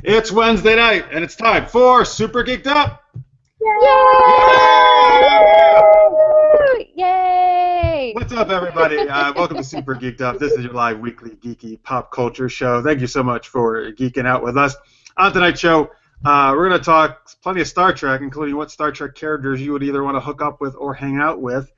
It's Wednesday night, and it's time for Super Geeked Up! Yay! Yay! What's up, everybody? Welcome to Super Geeked Up. This is your live weekly geeky pop culture show. Thank you so much for geeking out with us. On tonight's show, we're going to talk plenty of Star Trek, including what Star Trek characters you would either want to hook up with or hang out with.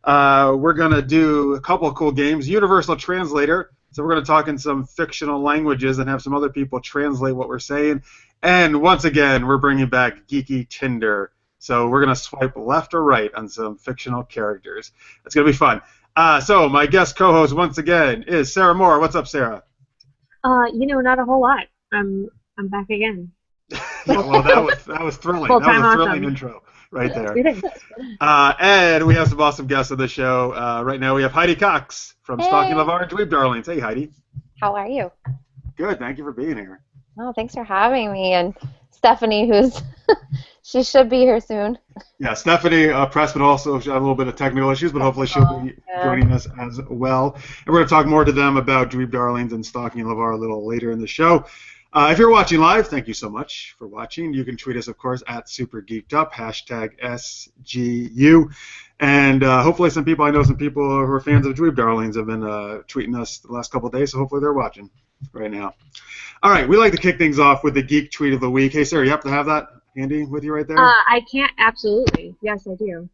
We're going to do a couple of cool games. Universal Translator. So we're going to talk in some fictional languages and have some other people translate what we're saying. And once again, we're bringing back Geeky Tinder. So we're going to swipe left or right on some fictional characters. It's going to be fun. So my guest co-host once again is Sarah Moore. What's up, Sarah? Not a whole lot. I'm back again. Yeah, well, that was thrilling. That was a thrilling intro right there. And we have some awesome guests on the show. Right now we have Heidi Cox from Stalking LeVar and Dweeb Darlings. Hey, Heidi. How are you? Good. Thank you for being here. Oh, thanks for having me. And Stephanie, who's she should be here soon. Yeah, Stephanie Pressman also had a little bit of technical issues, but hopefully she'll be joining us as well. And we're going to talk more to them about Dweeb Darlings and Stalking LeVar a little later in the show. If you're watching live, thank you so much for watching. You can tweet us, of course, at SuperGeekedUp, #SGU. And hopefully I know some people who are fans of Dweeb Darlings have been tweeting us the last couple of days, so hopefully they're watching right now. All right, we like to kick things off with the Geek Tweet of the Week. Hey, Sarah, you happen to have that handy with you right there? I can't, absolutely. Yes, I do.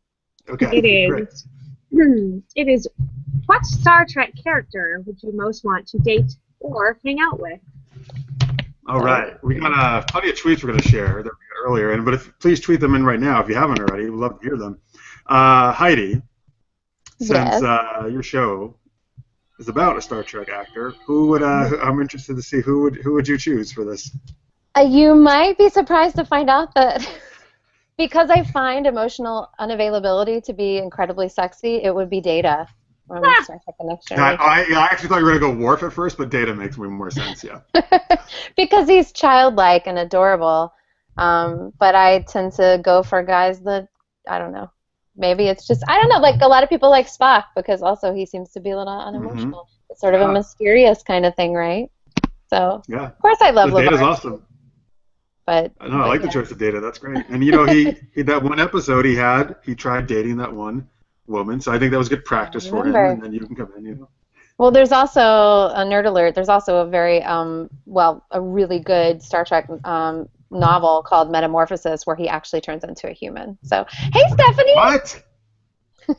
Okay, it is, what Star Trek character would you most want to date or hang out with? All right, we got plenty of tweets we're going to share that we got earlier, but please tweet them in right now if you haven't already. We'd love to hear them. Heidi, since your show is about a Star Trek actor, who would I'm interested to see who would you choose for this? You might be surprised to find out that because I find emotional unavailability to be incredibly sexy, it would be Data. From Star Trek The Next Generation. I actually thought you were going to go Worf at first, but Data makes way more sense, yeah. Because he's childlike and adorable, but I tend to go for guys that, I don't know, maybe it's just, I don't know, like a lot of people like Spock because also he seems to be a little unemotional. It's sort of a mysterious kind of thing, right? So, yeah. Of course I love LeVar. Data's awesome. But I like the choice of Data, that's great. And he that one episode he tried dating that one woman, so I think that was good practice for him, and then you can come in, Well, there's also a nerd alert. There's also a very, a really good Star Trek novel called Metamorphosis, where he actually turns into a human. So, hey, Stephanie. What?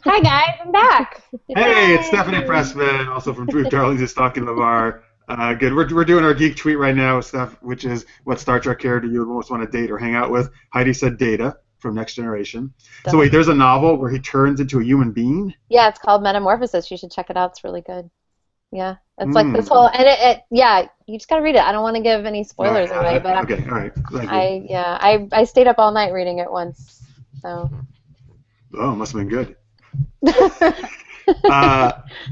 Hi guys, I'm back. Hey, it's Stephanie Pressman, also from Dweeb Darlings and Stalking LeVar. Good. We're doing our geek tweet right now, stuff, which is what Star Trek character you would most want to date or hang out with. Heidi said Data from Next Generation. So wait, there's a novel where he turns into a human being? Yeah, it's called Metamorphosis. You should check it out. It's really good. Yeah, it's like this whole, and you just gotta read it. I don't want to give any spoilers away, but okay, all right. I stayed up all night reading it once. So. Oh, must have been good.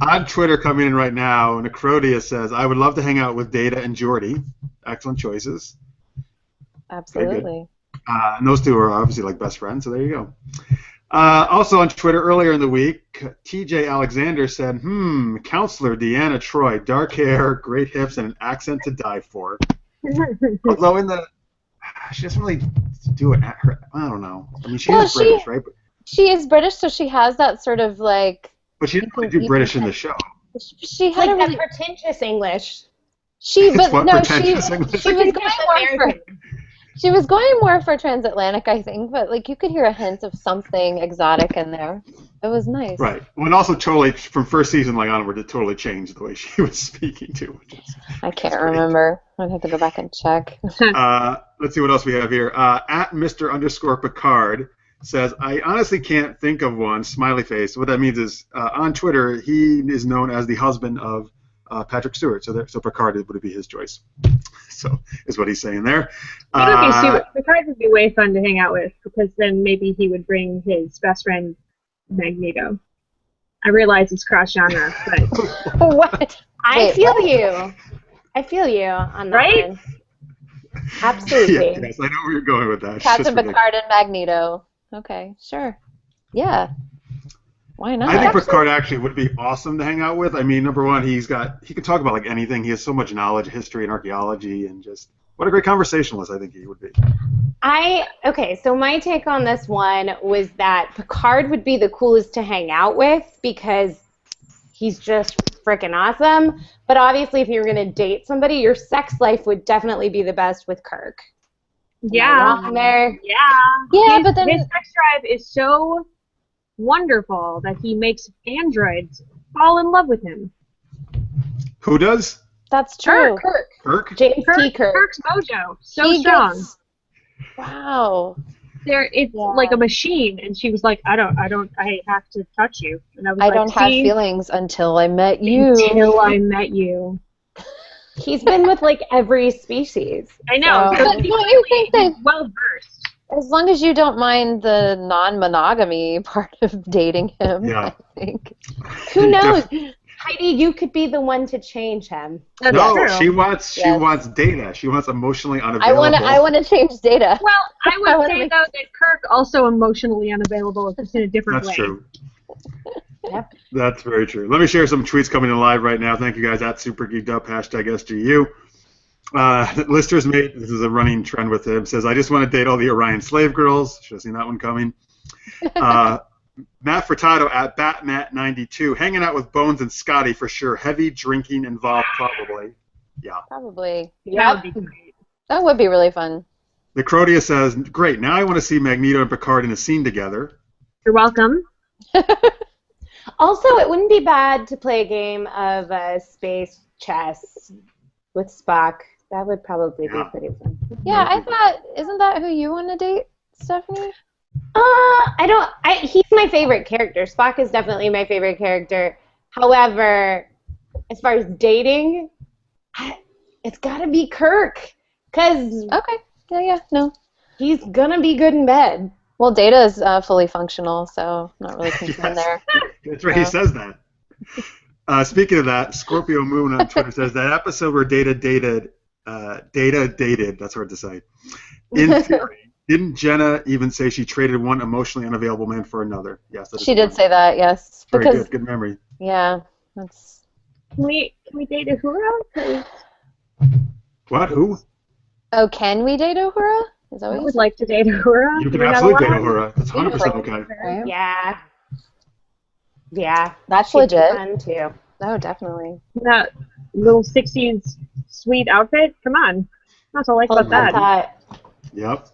On Twitter, coming in right now, Necrodia says, "I would love to hang out with Data and Geordi." Excellent choices. Absolutely. And those two are obviously like best friends, so there you go. Also on Twitter earlier in the week, TJ Alexander said, Counselor Deanna Troi, dark hair, great hips, and an accent to die for. Although she doesn't really do it at her, I don't know. I mean, she is British, right? She is British, so she has that sort of like... But she didn't really do British in the show. She had like that pretentious English. She was going more for transatlantic, I think, but like you could hear a hint of something exotic in there. It was nice. Right. Well, and also totally from first season onward, it totally changed the way she was speaking too. I can't remember. I'd have to go back and check. Let's see what else we have here. At Mr_Picard says, I honestly can't think of one. Smiley face. What that means is on Twitter he is known as the husband of Patrick Stewart, so Picard would be his choice. So is what he's saying there. Picard would be way fun to hang out with because then maybe he would bring his best friend Magneto. I realize it's cross genre, but what? I feel you on that. Right? One. Absolutely. Yes, I know where you're going with that. Captain Picard and Magneto. Okay, sure. Yeah. Why not? I think Picard actually would be awesome to hang out with. I mean, number one, he can talk about like anything. He has so much knowledge, history, and archaeology, and just what a great conversationalist I think he would be. Okay, so my take on this one was that Picard would be the coolest to hang out with because he's just freaking awesome. But obviously, if you're going to date somebody, your sex life would definitely be the best with Kirk. Yeah. There. Yeah, but then his sex drive is so wonderful that he makes androids fall in love with him. Who does? that's true. Kirk? James T. Kirk. Kirk's mojo, so strong. Wow. It's like a machine, and she was like, I have to touch you. And I was I don't have feelings until I met you. Until I met you. He's been with like every species. I know. So. But don't you think that well versed? As long as you don't mind the non-monogamy part of dating him, I think. Who knows? Heidi, you could be the one to change him. No, she wants Data. She wants emotionally unavailable. I want to change Data. Well, I would say though that Kirk also emotionally unavailable, just in a different way. That's true. Yep. That's very true. Let me share some tweets coming in live right now. Thank you guys at Super Geeked Up #SGU. Lister's mate, this is a running trend with him, says, I just want to date all the Orion slave girls. Should have seen that one coming. Matt Furtado at Batmat92, hanging out with Bones and Scotty for sure. Heavy drinking involved, probably. Yeah. Probably. Yeah, that would be great. That would be really fun. The Crotia says, great, now I want to see Magneto and Picard in a scene together. You're welcome. Also, it wouldn't be bad to play a game of space chess with Spock. That would probably be pretty fun. Yeah, I thought, isn't that who you want to date, Stephanie? He's my favorite character. Spock is definitely my favorite character. However, as far as dating, it's got to be Kirk. No. He's going to be good in bed. Well, Data is fully functional, so I'm not really concerned there. That's right, he says that. Speaking of that, Scorpio Moon on Twitter says that episode where Data dated, that's hard to say. In theory, didn't Jenna even say she traded one emotionally unavailable man for another? Yes, she did say that. Yes, very good. Good memory. Yeah, that's. Can we date Uhura? What? Who? Oh, can we date Uhura? Is that what I would like to date Uhura. You can absolutely date Uhura. That's 100% okay. Yeah. Yeah, that's legit. Fun too. Oh, definitely. That little 60s sweet outfit. Come on. That's all I like about that. Yep.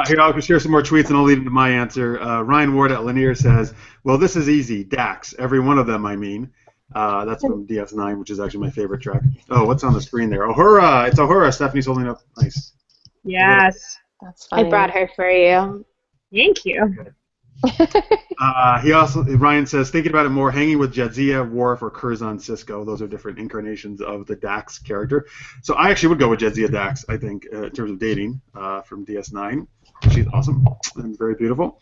Here, I'll share some more tweets and I'll lead into my answer. Ryan Ward at Lanier says, well, this is easy. Dax. Every one of them, I mean. That's from DS9, which is actually my favorite track. Oh, what's on the screen there? Uhura! It's Uhura. Stephanie's holding up. Nice. Yes. That's funny. I brought her for you. Thank you. Ryan says, thinking about it more, hanging with Jadzia, Worf, or Curzon Cisco. Those are different incarnations of the Dax character. So I actually would go with Jadzia Dax, I think, in terms of dating from DS9. She's awesome and very beautiful.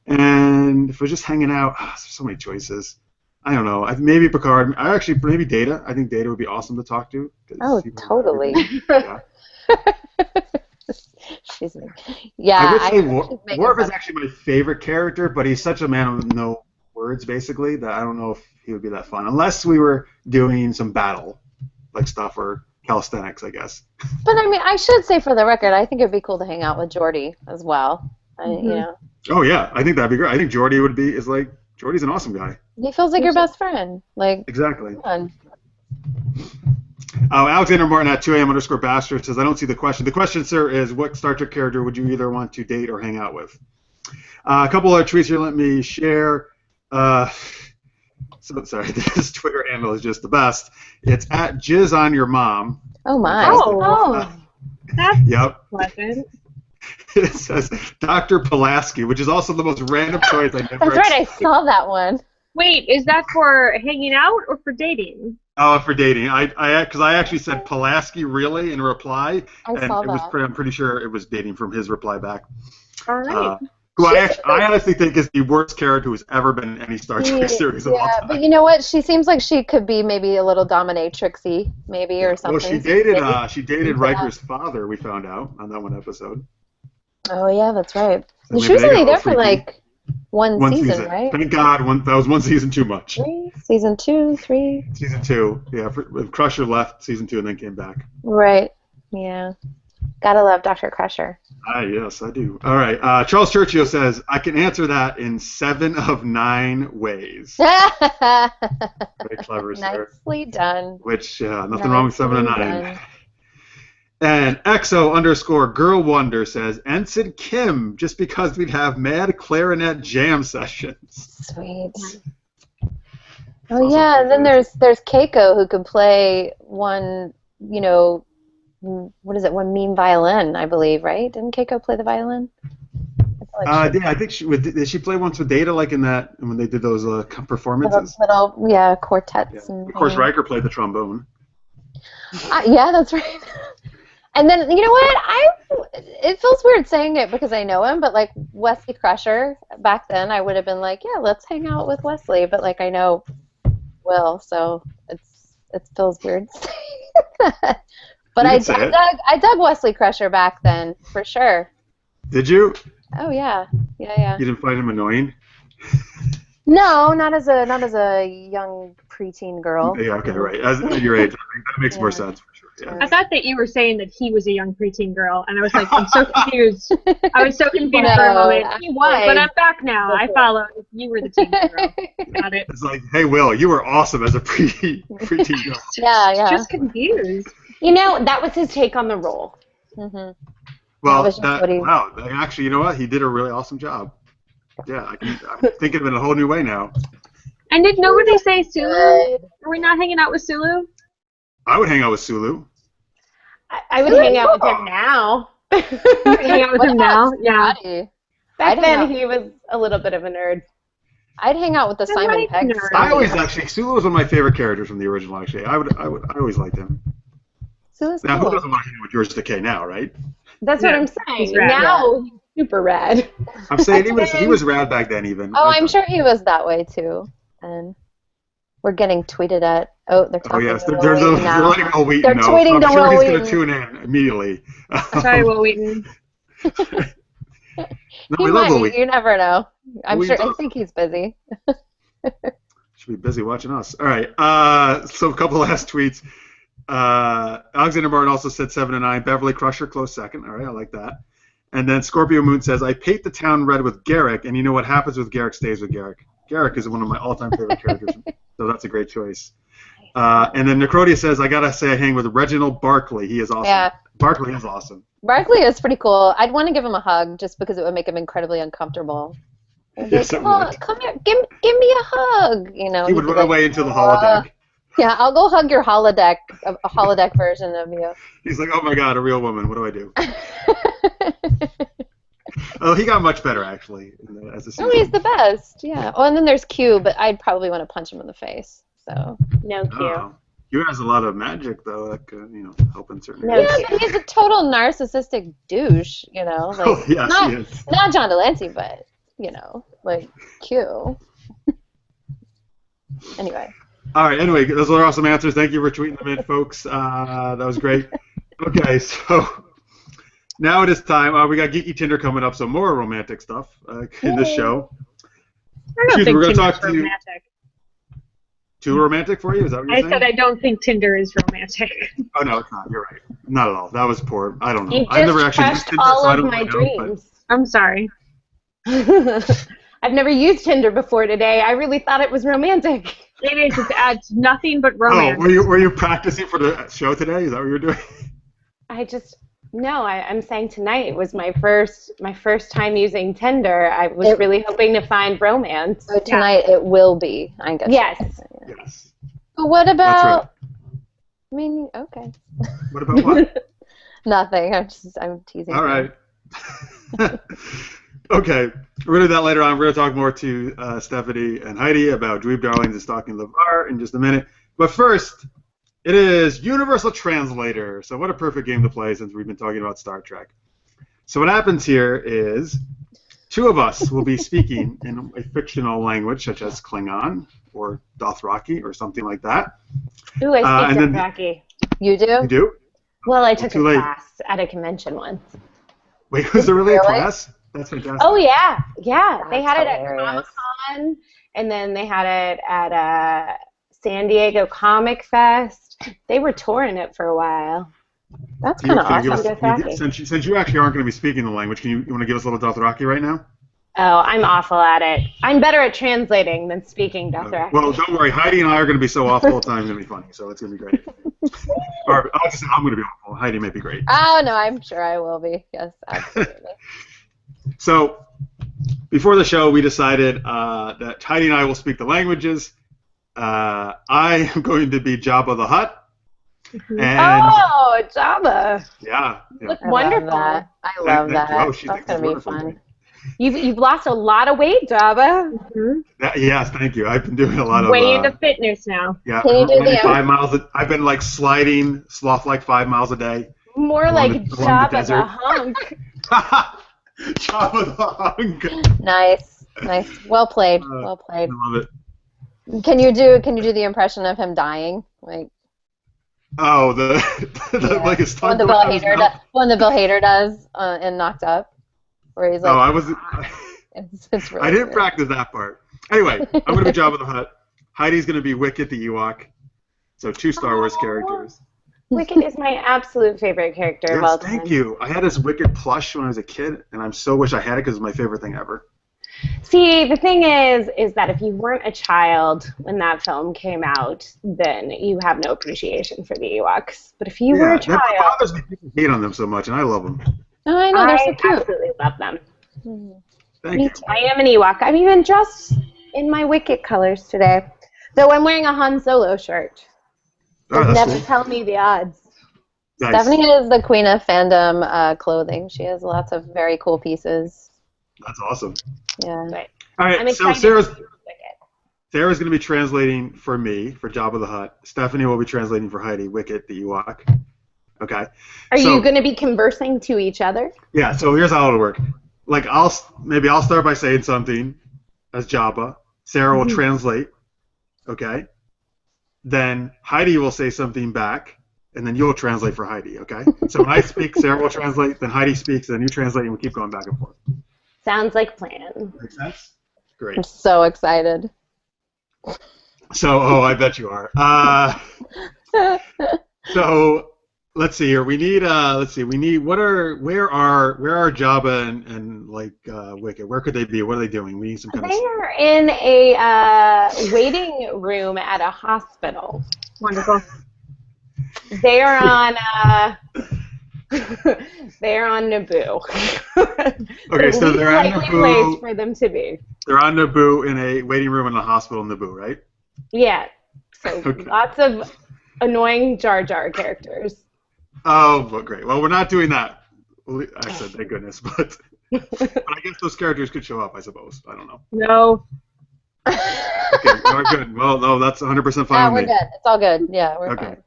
And if we're just hanging out, there's so many choices. I don't know. Maybe Picard. Maybe Data. I think Data would be awesome to talk to. Oh, totally. Yeah. Excuse me. Yeah, I would say Worf is actually my favorite character, but he's such a man with no words, basically, that I don't know if he would be that fun. Unless we were doing some battle, like stuff, or calisthenics, I guess. But, I mean, I should say for the record, I think it would be cool to hang out with Geordi as well. You know. Oh, yeah. I think that'd be great. I think Geordi Geordi's an awesome guy. He feels like your best friend. Like, exactly. Come on. Alexander Martin at 2am_bastard says, I don't see the question. The question, sir, is what Star Trek character would you either want to date or hang out with? A couple other tweets here let me share. Sorry, this Twitter handle is just the best. It's at Jizz on Your Mom. Oh, my. That's yep. pleasant. It says Dr. Pulaski, which is also the most random choice I've ever That's right, I saw that one. Wait, is that for hanging out or for dating? Oh, for dating. Because I actually said Pulaski really in reply, I'm pretty sure it was dating from his reply back. All right. Who I honestly think is the worst character who's ever been in any Star Trek series of all time. But you know what? She seems like she could be maybe a little dominatrixy, maybe, or something. Well, she dated Riker's father, we found out on that one episode. Oh, yeah, that's right. So she was only there for like one season, right? Thank God, that was one season too much. Season 2, 3? Season 2, yeah. Crusher left season 2 and then came back. Right. Yeah. Gotta love Dr. Crusher. Yes, I do. All right. Charles Churchill says, I can answer that in 7 of 9 ways. Very clever, sir. Nicely done. Which, nothing wrong with 7 of 9. Done. And EXO_Girl Wonder says, Ensign Kim, just because we'd have mad clarinet jam sessions. Sweet. Oh, yeah, and then there's Keiko, who could play one, you know, what is it, one mean violin, I believe, right? Didn't Keiko play the violin? Yeah, I think did she play once with Data, like in that, when they did those performances? Little quartets. Yeah. And, of course, Riker played the trombone. Yeah, that's right. And then, you know what? It feels weird saying it because I know him, but like Wesley Crusher, back then I would have been like, yeah, let's hang out with Wesley, but like I know Will, so it feels weird saying that. But I dug Wesley Crusher back then, for sure. Did you? Oh yeah. Yeah. You didn't find him annoying? No, not as a young preteen girl. Yeah, okay, right. As your age, I think that makes more sense for sure. Yeah. I thought that you were saying that he was a young preteen girl, and I was like, I'm so confused. I was so confused for a moment. He was, but I'm back now. I followed. You were the teen girl. Got it. It's like, hey, Will, you were awesome as a preteen girl. Yeah. Just confused. You know, that was his take on the role. Mm-hmm. Well, wow, actually, you know what? He did a really awesome job. Yeah, I'm thinking of it in a whole new way now. And did nobody say Sulu? Are we not hanging out with Sulu? I would hang out with Sulu. I would hang out with him now. Hang out with him now? Yeah. Back then, he was a little bit of a nerd. I'd hang out with the Simon Pegg. Sulu was one of my favorite characters from the original. Actually, I always liked him. Sulu's now, cool. who doesn't want to hang out with George Takei now, right? That's what I'm saying. Now he's super rad. I'm saying he was rad back then, even. Oh, I'm sure he was that way too. And we're getting tweeted at. Oh, they're talking. Oh yes, they're letting Will Wheaton know. They're tweeting I'm to sure Will he's Wheaton. going to tune in immediately. Sorry, Will Wheaton. No, we love Will Wheaton. You never know. I Wheaton's think he's busy. Should be busy watching us. All right. So a couple last tweets. Alexander Martin also said 7 of 9. Beverly Crusher, close second. All right, I like that. And then Scorpio Moon says, I paint the town red with Garrick, and you know what happens with Garrick stays with Garrick. Garrick is one of my all-time favorite characters, so that's a great choice. And then Necrodia says, I gotta say I hang with Reginald Barkley. He is awesome. Yeah. Barkley is awesome. Barkley is pretty cool. I'd want to give him a hug just because it would make him incredibly uncomfortable. Yes, it would. Come here, give me a hug. You know. He would run away into the holodeck. Yeah, I'll go hug your holodeck, a holodeck version of you. He's like, oh my god, a real woman. What do I do? Oh, he got much better actually as a season. Oh, he's the best. Yeah. Oh, and then there's Q, but I'd probably want to punch him in the face. So no Q. Oh. Q has a lot of magic though, that could, help in certain areas. Yeah, but he's a total narcissistic douche. Like, oh, yes, he is. Not John Delancey, but like Q. Anyway. All right. Anyway, those are awesome answers. Thank you for tweeting them in, folks. That was great. Okay, so now it is time. We got Geeky Tinder coming up, so more romantic stuff in this show. I don't think Tinder's romantic. Too romantic for you? Is that what you're saying? I said I don't think Tinder is romantic. Oh no, it's not. You're right. Not at all. That was poor. I don't know. You I've never just actually used Tinder, all so I of don't my really know, dreams. I'm sorry. I've never used Tinder before today. I really thought it was romantic. It is. It adds nothing but romance. Oh, were you practicing for the show today? Is that what you were doing? I'm saying tonight was my first time using Tinder. I was really hoping to find romance. So tonight it will be, I guess. Yes. Yes. But what about? Right. I mean, okay. What about what? Nothing. I'm teasing. All right. Okay, we're going to do that later on. We're going to talk more to Stephanie and Heidi about Dweeb Darlings and Stalking LeVar in just a minute. But first, it is Universal Translator. So what a perfect game to play since we've been talking about Star Trek. So what happens here is two of us will be speaking in a fictional language such as Klingon or Dothraki or something like that. Ooh, I speak Dothraki. You do? You do? Well, I took a class at a convention once. Wait, was there really a class? That's fantastic. Oh, yeah. Yeah. That's they had hilarious. it at Comic-Con, and then they had it at San Diego Comic Fest. They were touring it for a while. That's kind of awesome. Since you actually aren't going to be speaking the language, you want to give us a little Dothraki right now? Oh, I'm awful at it. I'm better at translating than speaking Dothraki. Well, don't worry. Heidi and I are going to be so awful all the time. It's going to be funny, so it's going to be great. Or I'll just say I'm going to be awful. Heidi may be great. Oh, no, I'm sure I will be. Yes, absolutely. So, before the show, we decided that Heidi and I will speak the languages. I am going to be Jabba the Hutt. And oh, Jabba! Yeah. Look wonderful. I love that. That's going to be fun. You've lost a lot of weight, Jabba. Yes, thank you. I've been doing a lot of way into fitness now. Yeah, Can you do 5 miles. I've been like sliding sloth like 5 miles a day. More like Jabba the Hunk. Jabba the Hunk. Nice. Well played. Well played. I love it. Can you do the impression of him dying? Like. Oh, like his tongue. When the Bill Hader does in Knocked Up, where he's like. Oh, I was. It's really I didn't practice that part. Anyway, I'm gonna be Jabba the Hutt. Heidi's gonna be Wicket the Ewok. So 2 Star Wars characters. Wicket is my absolute favorite character of all time. Thank you. I had this Wicket plush when I was a kid, and I so wish I had it because it's my favorite thing ever. See, the thing is that if you weren't a child when that film came out, then you have no appreciation for the Ewoks. But if you were a child... It bothers me people hate on them so much, and I love them. Oh, I know, they're so cute. I absolutely love them. Thank you. I am an Ewok. I'm even dressed in my Wicket colors today. Though I'm wearing a Han Solo shirt. Never tell me the odds. Nice. Stephanie is the queen of fandom clothing. She has lots of very cool pieces. That's awesome. Yeah. Right. All right, so Sarah's going to be translating for me, for Jabba the Hutt. Stephanie will be translating for Heidi, Wicket the Ewok. Okay. Are you going to be conversing to each other? Yeah, so here's how it'll work. Like, I'll start by saying something as Jabba. Sarah will translate. Okay? Then Heidi will say something back, and then you'll translate for Heidi, okay? So when I speak, Sarah will translate, then Heidi speaks, then you translate, and we keep going back and forth. Sounds like a plan. Make sense? Great. I'm so excited. So, I bet you are. So, let's see here. We need, where are Jabba and like, Wicket? Where could they be? What are they doing? We need some kind of... They are in a waiting room at a hospital. Wonderful. They are on, they're on Naboo. Okay, so they're on Naboo. Place for them to be. They're on Naboo in a waiting room in a hospital in Naboo, right? Yeah. So lots of annoying Jar Jar characters. Oh, well, great. Well, we're not doing that. I said, thank goodness, but I guess those characters could show up, I suppose. I don't know. No. Okay, all right, good. Well, no, that's 100% fine with me. We're good. It's all good. Yeah, we're fine.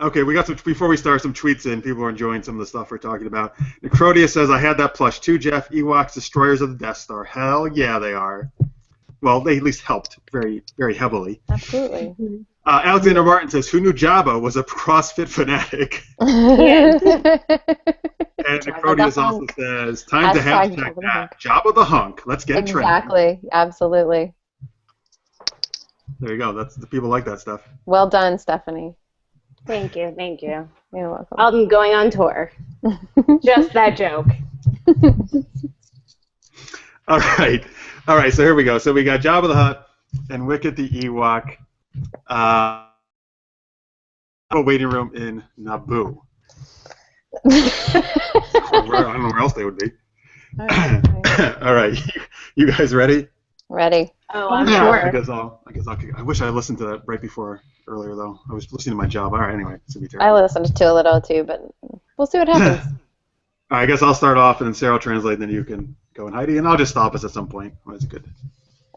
Okay, we got some, before we start, some tweets in. People are enjoying some of the stuff we're talking about. Necrodia says, I had that plush too, Jeff. Ewoks, destroyers of the Death Star. Hell yeah, they are. Well, they at least helped very, very heavily. Absolutely. Alexander Martin says, who knew Jabba was a CrossFit fanatic? And Necrodius also says, time to hashtag that. Jabba the Hunk. Let's get trending. Exactly. Absolutely. There you go. That's the people like that stuff. Well done, Stephanie. Thank you. Thank you. You're welcome. I'm going on tour. Just that joke. All right. So here we go. So we got Jabba the Hutt and Wicket the Ewok. A waiting room in Naboo. I don't know where else they would be. All right. You guys ready? Ready. Oh, I'm sure. I wish I listened to that right before earlier, though. I was listening to my job. All right, anyway. It's going to be terrible. I listened to a little, too, but we'll see what happens. All right, I guess I'll start off, and then Sarah will translate, and then you can go and Heidi, and I'll just stop us at some point. Oh, that's good.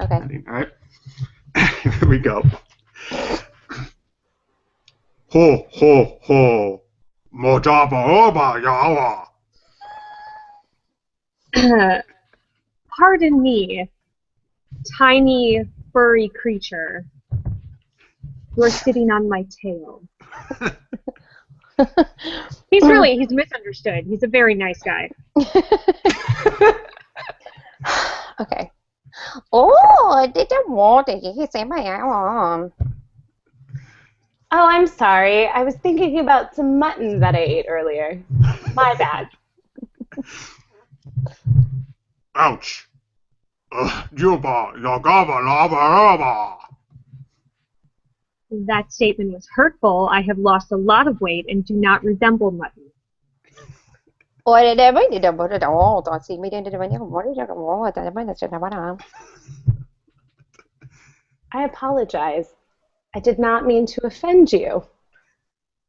Okay. All right. Here we go. Ho, ho, ho. Mojaba oba yawa. Pardon me, tiny furry creature. You're sitting on my tail. He's misunderstood. He's a very nice guy. Okay. Oh, I didn't want to. He said my arm. Oh, I'm sorry. I was thinking about some mutton that I ate earlier. My bad. Ouch. Juba, yagaba, laba, laba. That statement was hurtful. I have lost a lot of weight and do not resemble mutton. I apologize. I did not mean to offend you.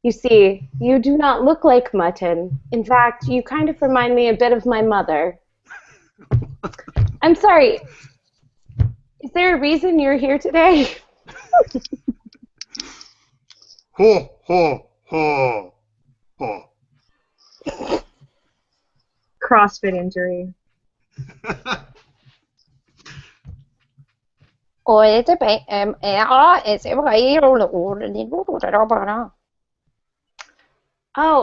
You see, you do not look like mutton. In fact, you kind of remind me a bit of my mother. I'm sorry. Is there a reason you're here today? Ho, ho, ho, ho. CrossFit injury. Oh,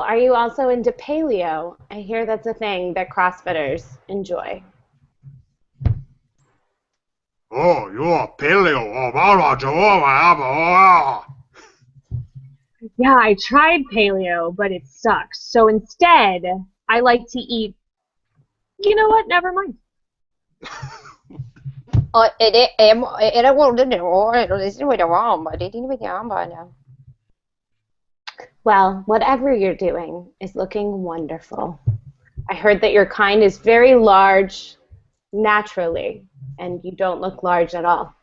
are you also into paleo? I hear that's a thing that CrossFitters enjoy. Oh, you're paleo. Yeah, I tried paleo, but it sucks. So instead, I like to eat. You know what? Never mind. Well, whatever you're doing is looking wonderful. I heard that your kind is very large naturally, and you don't look large at all.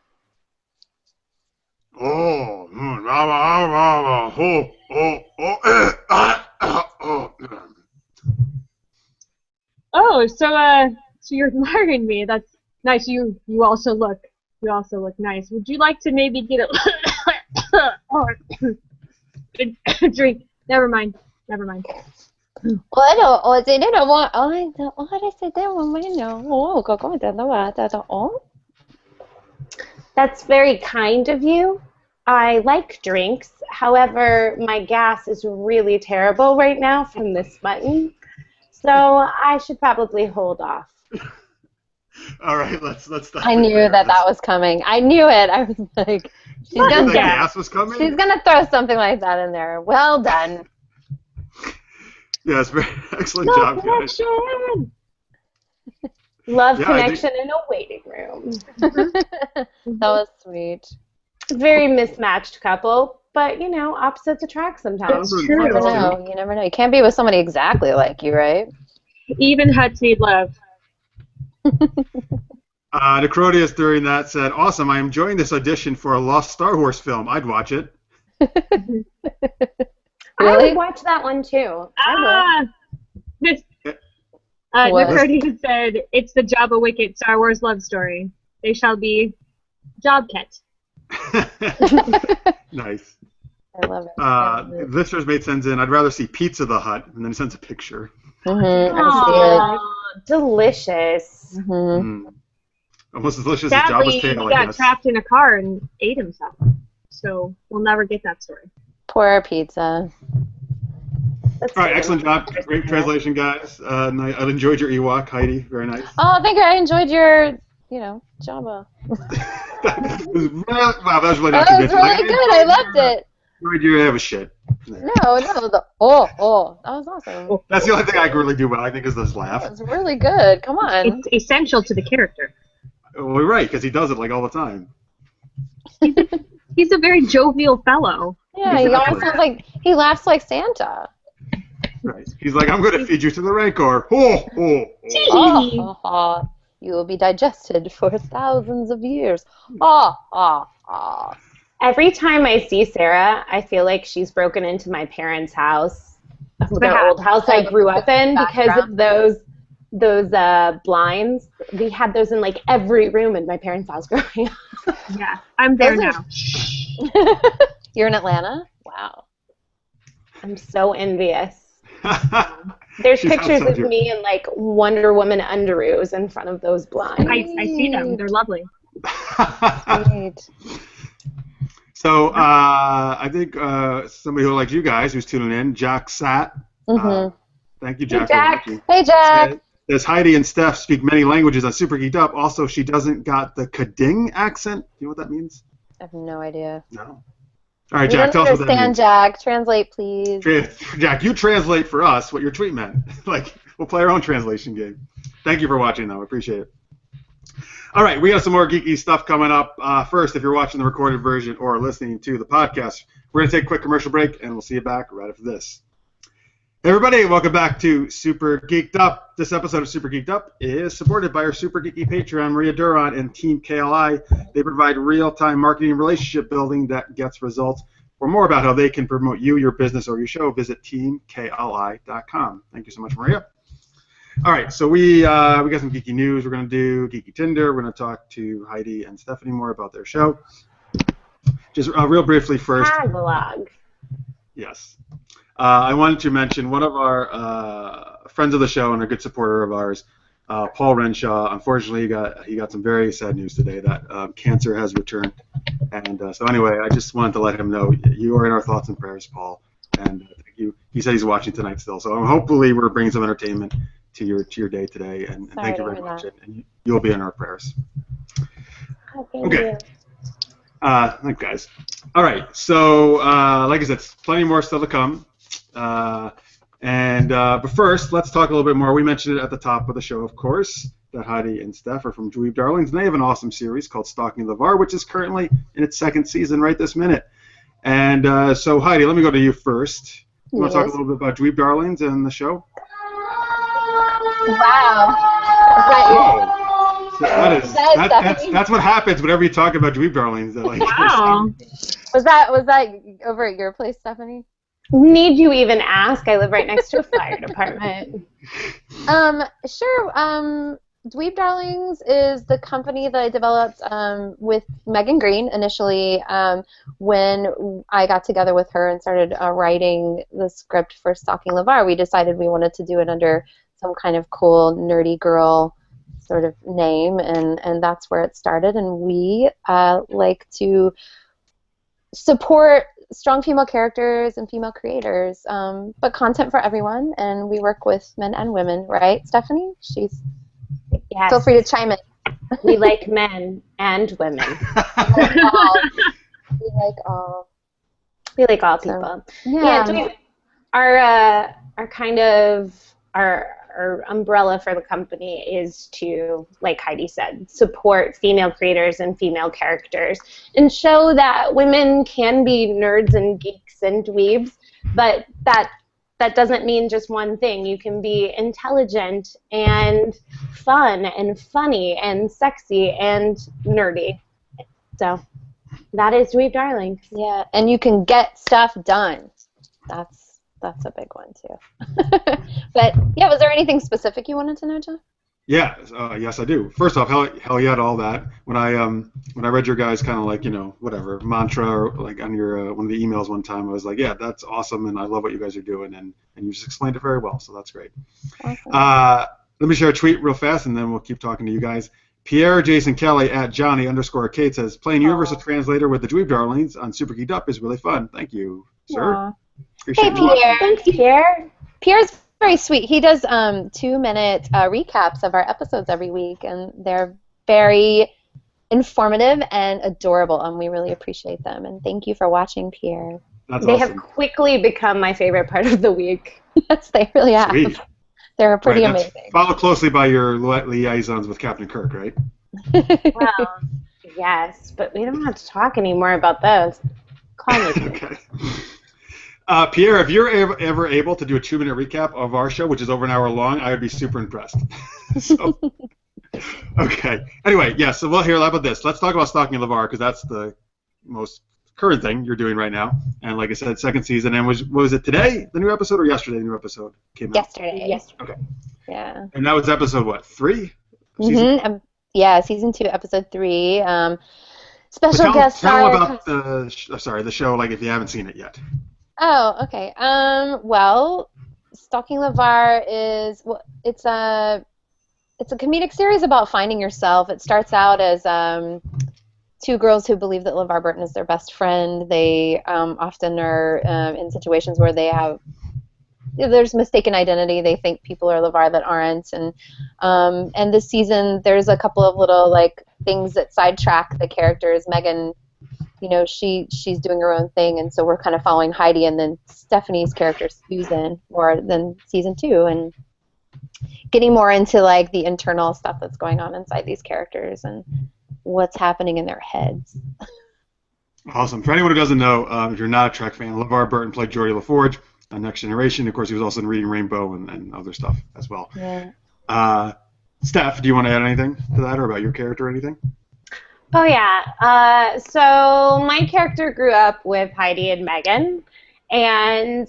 Oh, so you're admiring me. That's nice. You also look nice. Would you like to maybe get a drink? Never mind. That's very kind of you. I like drinks. However, my gas is really terrible right now from this mutton. So I should probably hold off. All right, let's stop. I knew that was coming. I knew it. I was like, she's gonna gas was coming? She's gonna throw something like that in there. Well done. Yes, very excellent job, guys. Love connection in a waiting room. That was sweet. Very mismatched couple, but opposites attract sometimes. That's You true. never know. You never know. You can't be with somebody exactly like you, right? Even huts need love. Necrodius during that said, "Awesome! I am enjoying this audition for a lost Star Wars film. I'd watch it." I would watch that one too. Necrodius said, "It's the Jabba Wicket Star Wars love story. They shall be Jobkets." Nice. I love it. Listeners mate sends in, "I'd rather see Pizza the Hut," and then he sends a picture. I Delicious. see it. Almost as delicious Sadly, as Jabba's tail, he I got guess. trapped in a car and ate himself. So we'll never get that story. Poor pizza. All right, excellent job. Great translation, guys. I enjoyed your Ewok, Heidi. Very nice. Oh, thank you. I enjoyed your, Jabba. That was really That not was convincing. really good. I loved it. You was shit. No, that was awesome. That's the only thing I can really do well, I think, is this laugh. That was really good. Come on. It's essential to the character. Well, you're right, because he does it like all the time. He's a very jovial fellow. Yeah, he almost sounds like he laughs like Santa. Right. He's like, "I'm going to feed you to the Rancor." Ho, ho, ho. Oh, ha. You will be digested for thousands of years. Every time I see Sarah, I feel like she's broken into my parents' house, their old house I grew up in, because of those blinds. We had those in like every room in my parents' house growing up. Yeah, I'm there now. You're in Atlanta? Wow. I'm so envious. There's pictures of me in like Wonder Woman underoos in front of those blinds. I see them. They're lovely. Sweet. So I think somebody who likes you guys, who's tuning in, Jack Sat. Thank you, Jack. Hey, Jack. Says Heidi and Steph speak many languages on Super Geeked Up. Also, she doesn't got the Kading accent. Do you know what that means? I have no idea. No. All right, We Jack, tell don't us what that understand, means. Jack. Translate, please. Jack, you translate for us what your tweet meant. Like, we'll play our own translation game. Thank you for watching, though. I appreciate it. All right, we got some more geeky stuff coming up. First, if you're watching the recorded version or listening to the podcast, we're going to take a quick commercial break, and we'll see you back right after this. Hey everybody, welcome back to Super Geeked Up. This episode of Super Geeked Up is supported by our super geeky Patreon, Maria Duran and Team KLI. They provide real-time marketing and relationship building that gets results. For more about how they can promote you, your business, or your show, visit teamkli.com. Thank you so much, Maria. All right, so we got some geeky news. We're going to do Geeky Tinder. We're going to talk to Heidi and Stephanie more about their show. Just real briefly first. Tagalog. Yes. I wanted to mention one of our friends of the show and a good supporter of ours, Paul Renshaw. Unfortunately, he got some very sad news today that cancer has returned. And so anyway, I just wanted to let him know you are in our thoughts and prayers, Paul. And thank you. He said he's watching tonight still. So hopefully we're bringing some entertainment to your day today. And thank you very much. And you'll be in our prayers. Okay. Thanks, guys. All right. So like I said, plenty more still to come. But first, let's talk a little bit more. We mentioned it at the top of the show, of course, that Heidi and Steph are from Dweeb Darlings, and they have an awesome series called Stalking LeVar, which is currently in its second season right this minute. And so, Heidi, let me go to you first. You want to talk a little bit about Dweeb Darlings and the show? Wow. Whoa. That's what happens whenever you talk about Dweeb Darlings. Like, Wow. Was that over at your place, Stephanie? Need you even ask? I live right next to a fire department. Sure. Dweeb Darlings is the company that I developed with Megan Green initially when I got together with her and started writing the script for Stalking LeVar. We decided we wanted to do it under some kind of cool, nerdy girl sort of name, and that's where it started. And we like to support strong female characters and female creators, but content for everyone, and we work with men and women, right, Stephanie? Yes. Feel free to chime in. We like men and women. We like all. We like all people. Yeah. Our umbrella for the company is to, like Heidi said, support female creators and female characters and show that women can be nerds and geeks and dweebs, but that doesn't mean just one thing. You can be intelligent and fun and funny and sexy and nerdy. So that is Dweeb Darlings. Yeah, and you can get stuff done. That's a big one too. But yeah, was there anything specific you wanted to know, John? Yeah, yes, I do. First off, hell yeah to all that. When I read your guys' kind of like, whatever mantra or like on your one of the emails one time, I was like, yeah, that's awesome, and I love what you guys are doing, and you just explained it very well, so that's great. Awesome. Let me share a tweet real fast, and then we'll keep talking to you guys. Pierre Jason Kelly at Johnny_Kate says, playing Universal Translator with the Dweeb Darlings on Super Geeked Up is really fun. Thank you, sir. Aww. Appreciate Hey, Pierre. Thanks, Pierre. Pierre's very sweet. He does 2-minute recaps of our episodes every week, and they're very informative and adorable, and we really appreciate them. And thank you for watching, Pierre. That's They awesome. have quickly become my favorite part of the week. Yes, they really have. Sweet. They're pretty Right, amazing. Followed closely by your liaisons with Captain Kirk, right? Well, yes, but we don't have to talk anymore about those. Call me. Okay. Pierre, if you're ever able to do a 2-minute recap of our show, which is over an hour long, I would be super impressed. So, okay. Anyway, yeah, so we'll hear a lot about this. Let's talk about Stalking LeVar, because that's the most current thing you're doing right now. And like I said, second season. And was it today, the new episode, or yesterday the new episode came out? Yesterday. Yes. Okay. Yeah. And that was episode, what, 3? Mm-hmm. Yeah, season 2, episode 3. Special guest star. star. Tell about the show, like if you haven't seen it yet. Oh, okay. Well, Stalking LeVar is it's a comedic series about finding yourself. It starts out as 2 girls who believe that LeVar Burton is their best friend. They often are in situations where there's mistaken identity. They think people are LeVar that aren't, and this season there's a couple of little like things that sidetrack the characters. Megan she's doing her own thing, and so we're kind of following Heidi and then Stephanie's character Susan more than season 2, and getting more into like the internal stuff that's going on inside these characters and what's happening in their heads. Awesome. For anyone who doesn't know, if you're not a Trek fan, LeVar Burton played Geordi LaForge on Next Generation. Of course, he was also in Reading Rainbow and other stuff as well. Yeah. Steph, do you want to add anything to that or about your character or anything? Oh, yeah. So my character grew up with Heidi and Megan, and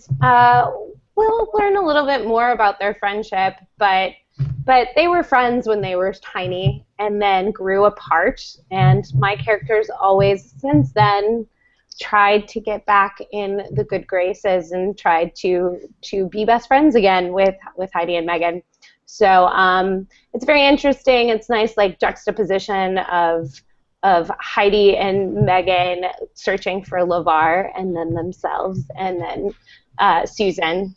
we'll learn a little bit more about their friendship, but they were friends when they were tiny and then grew apart, and my character's always since then tried to get back in the good graces and tried to be best friends again with Heidi and Megan. So it's very interesting. It's nice, like, juxtaposition of Heidi and Megan searching for LeVar, and then themselves, and then Susan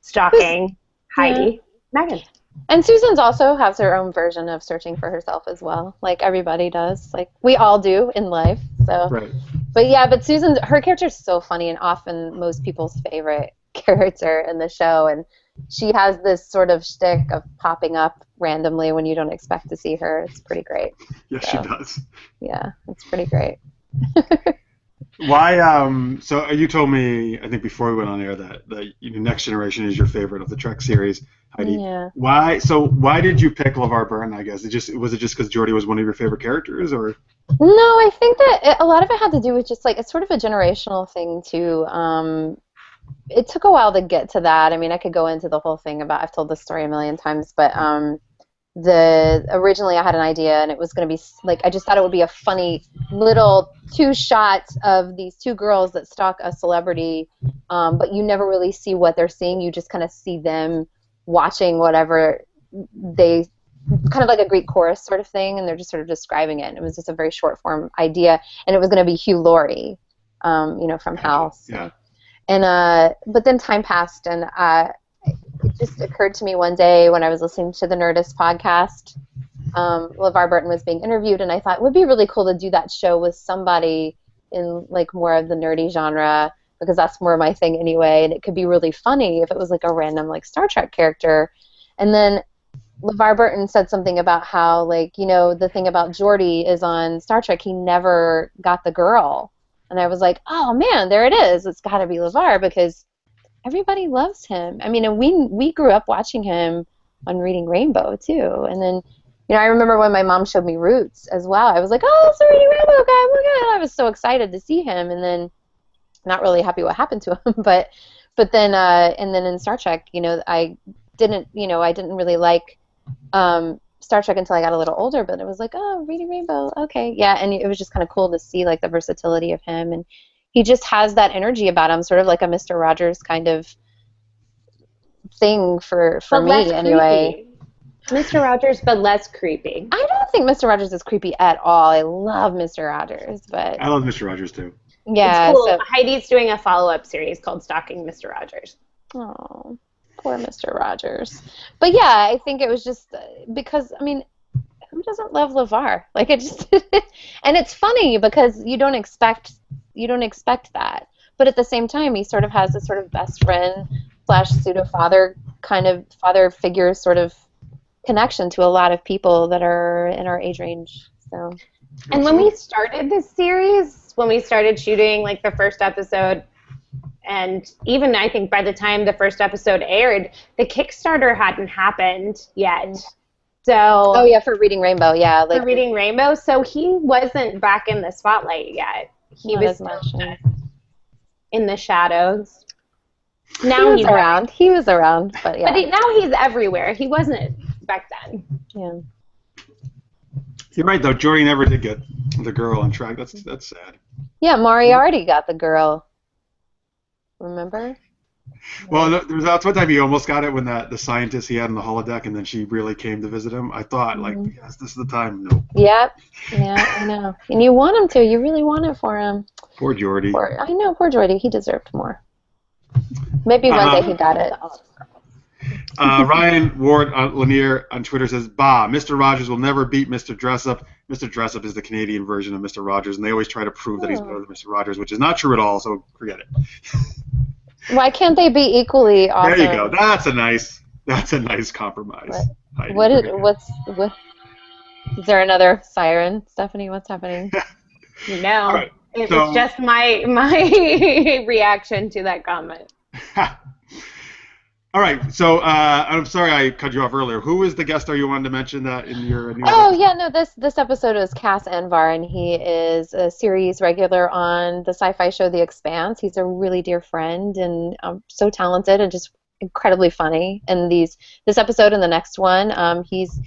stalking Heidi, Megan. And Susan's also has her own version of searching for herself as well, like everybody does, like we all do in life. So, right. But Susan's, her character is so funny and often most people's favorite character in the show, and she has this sort of shtick of popping up randomly when you don't expect to see her. It's pretty great. Yes, she does. Yeah, it's pretty great. Why? So you told me, I think before we went on air, that Next Generation is your favorite of the Trek series, Heidi. Yeah. Why? So why did you pick LeVar Burton? I guess was it just because Geordi was one of your favorite characters, or? No, I think that a lot of it had to do with just like it's sort of a generational thing too. It took a while to get to that. I mean, I could go into the whole thing about. I've told this story a million times, but originally I had an idea, and it was going to be like I just thought it would be a funny little 2 shots of these 2 girls that stalk a celebrity, but you never really see what they're seeing. You just kind of see them watching whatever they, kind of like a Greek chorus sort of thing, and they're just sort of describing it. And it was just a very short form idea, and it was going to be Hugh Laurie, from House. Yeah. And but then time passed, and it just occurred to me one day when I was listening to the Nerdist podcast, LeVar Burton was being interviewed, and I thought it would be really cool to do that show with somebody in like more of the nerdy genre, because that's more my thing anyway, and it could be really funny if it was like a random like Star Trek character. And then LeVar Burton said something about how, like, the thing about Geordi is on Star Trek, he never got the girl. And I was like, oh man, there it is. It's got to be LeVar, because everybody loves him. I mean, and we grew up watching him on Reading Rainbow too. And then, I remember when my mom showed me Roots as well. I was like, oh, it's a Reading Rainbow guy. Oh my God. I was so excited to see him. And then, not really happy what happened to him. But then, and then in Star Trek, I didn't really like Star Trek until I got a little older. But it was like, oh, Reading Rainbow, okay, yeah. And it was just kind of cool to see like the versatility of him, and he just has that energy about him, sort of like a Mr. Rogers kind of thing for me anyway. Mr. Rogers, but less creepy. I don't think Mr. Rogers is creepy at all. I love Mr. Rogers, but I love Mr. Rogers too. Yeah, it's cool. So Heidi's doing a follow-up series called Stalking Mr. Rogers. Oh, poor Mr. Rogers. But yeah, I think it was just because, I mean, who doesn't love LeVar? Like, it just and it's funny because you don't expect that. But at the same time, he sort of has this sort of best friend / pseudo father kind of father figure sort of connection to a lot of people that are in our age range. So. And when we started this series, when we started shooting like the first episode, and even I think by the time the first episode aired, the Kickstarter hadn't happened yet. So oh yeah, for Reading Rainbow, yeah, like for Reading Rainbow. So he wasn't back in the spotlight yet. He was still in the shadows. Now he's around. He was around, but yeah. But now he's everywhere. He wasn't back then. Yeah. You're right though. Geordi never did get the girl on track. That's sad. Yeah, Moriarty got the girl. Remember? Well, that's one time he almost got it when the scientist he had in the holodeck, and then she really came to visit him. I thought, like, yes, this is the time. No. Yep. Yeah, I know. And you want him to. You really want it for him. Poor Geordi. I know, poor Geordi. He deserved more. Maybe one day he got it. Ryan Ward Lanier on Twitter says, "Bah, Mr. Rogers will never beat Mr. Dressup. Mr. Dressup is the Canadian version of Mr. Rogers, and they always try to prove that he's better than Mr. Rogers, which is not true at all. So forget it." Why can't they be equally awesome? There you go. That's a nice compromise. What is there another siren, Stephanie? What's happening? No, right, it was just my reaction to that comment. All right, so I'm sorry I cut you off earlier. Who is the guest star you wanted to mention that in your new Oh, yeah, no, this episode is Cass Anvar, and he is a series regular on the sci-fi show The Expanse. He's a really dear friend and so talented and just incredibly funny. And this episode and the next one, he's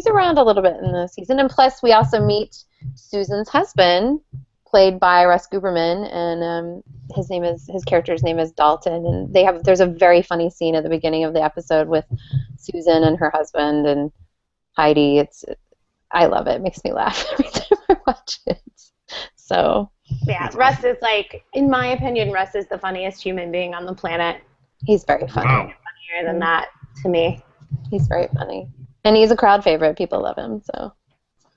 around a little bit in the season. And plus, we also meet Susan's husband, played by Russ Guberman, and his character's name is Dalton, and there's a very funny scene at the beginning of the episode with Susan and her husband and Heidi. I love it. It makes me laugh every time I watch it. So yeah, Russ is in my opinion, Russ is the funniest human being on the planet. He's very funny. Wow. Funnier than that to me. He's very funny, and he's a crowd favorite. People love him. So.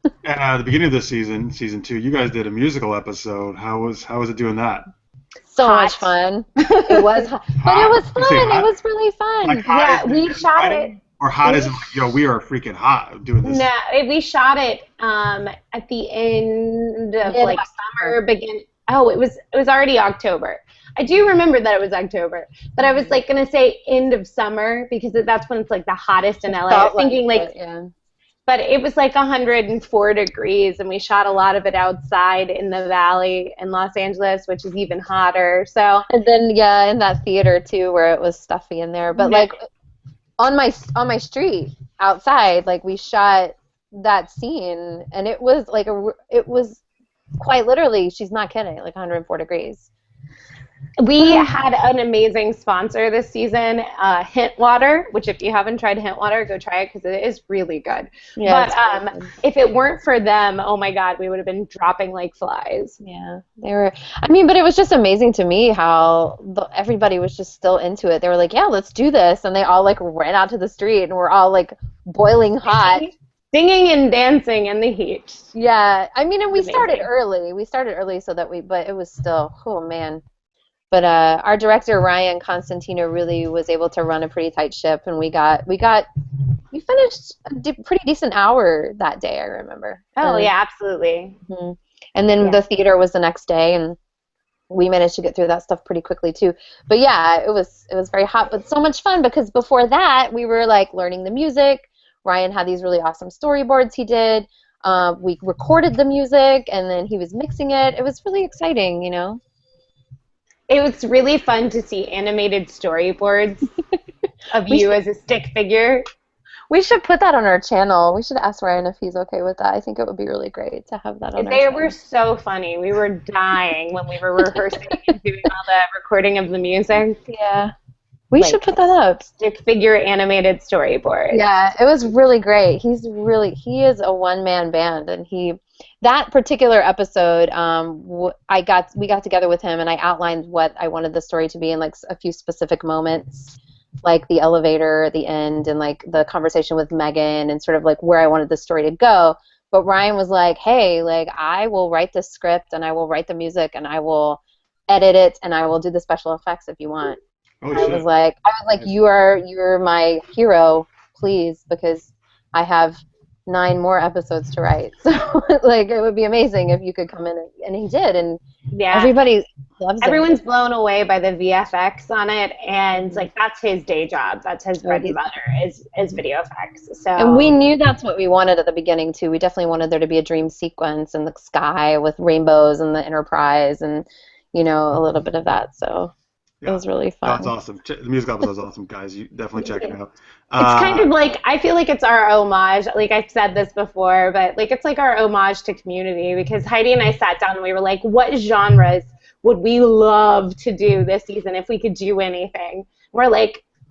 And at the beginning of this season 2, you guys did a musical episode. How was it doing that? So much fun. It was hot. But it was fun. It was really fun. Like hot we shot it. Or hot as we are freaking hot doing this. No, we shot it at the end of summer, Oh, it was already October. I do remember that it was October, but I was gonna say end of summer because that's when it's the hottest in LA. I was thinking yeah. But it was 104 degrees, and we shot a lot of it outside in the valley in Los Angeles, which is even hotter. So and then in that theater too, where it was stuffy in there. But on my street outside, we shot that scene, and it was it was quite literally. She's not kidding. 104 degrees. We had an amazing sponsor this season, Hint Water, which if you haven't tried Hint Water, go try it because it is really good. Yeah, but if it weren't for them, oh my God, we would have been dropping like flies. Yeah, they were. I mean, but it was just amazing to me how everybody was just still into it. They were like, yeah, let's do this. And they all ran out to the street and we're all boiling hot. Singing and dancing in the heat. Yeah, I mean, and we started early. We started early but it was still, oh man. But our director Ryan Constantino really was able to run a pretty tight ship, and we finished a pretty decent hour that day. I remember. Oh yeah, absolutely. Mm-hmm. And then the theater was the next day, and we managed to get through that stuff pretty quickly too. But yeah, it was very hot, but so much fun because before that we were learning the music. Ryan had these really awesome storyboards he did. We recorded the music, and then he was mixing it. It was really exciting, It was really fun to see animated storyboards of you as a stick figure. We should put that on our channel. We should ask Ryan if he's okay with that. I think it would be really great to have that on our channel. They were so funny. We were dying when we were rehearsing and doing all the recording of the music. Yeah. We should put that up. Stick figure animated storyboard. Yeah, it was really great. He is a one-man band, and that particular episode, we got together with him, and I outlined what I wanted the story to be in a few specific moments, like the elevator at the end, and the conversation with Megan, and sort of where I wanted the story to go. But Ryan was like, "Hey, I will write the script, and I will write the music, and I will edit it, and I will do the special effects if you want." Oh, I was like, you're my hero, please, because I have 9 more episodes to write. So it would be amazing if you could come in, and he did, and everybody loves it. Everyone's blown away by the VFX on it, and that's his day job. That's his bread and butter is video effects. So and we knew that's what we wanted at the beginning too. We definitely wanted there to be a dream sequence in the sky with rainbows and the Enterprise, and a little bit of that. So. Yeah. It was really fun. That's awesome. The music episode was awesome, guys. You definitely check it out. It's kind of I feel like it's our homage. I've said this before, but it's our homage to Community, because Heidi and I sat down and we were like, what genres would we love to do this season if we could do anything? We're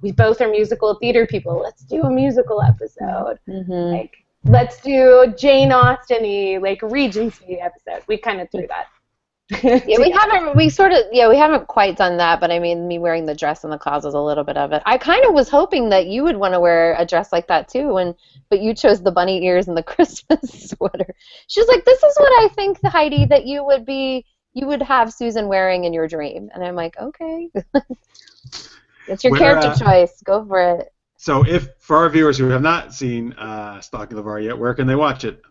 we both are musical theater people. Let's do a musical episode. Mm-hmm. Let's do Jane Austen-y, Regency episode. We kind of threw that. Yeah, we haven't quite done that, but I mean, me wearing the dress and the cause was a little bit of it. I kind of was hoping that you would want to wear a dress like that too, but you chose the bunny ears and the Christmas sweater. She was like, "This is what I think, Heidi, that you would have Susan wearing in your dream," and I'm like, "Okay, it's your character choice. Go for it." So, for our viewers who have not seen Stalking LeVar yet, where can they watch it?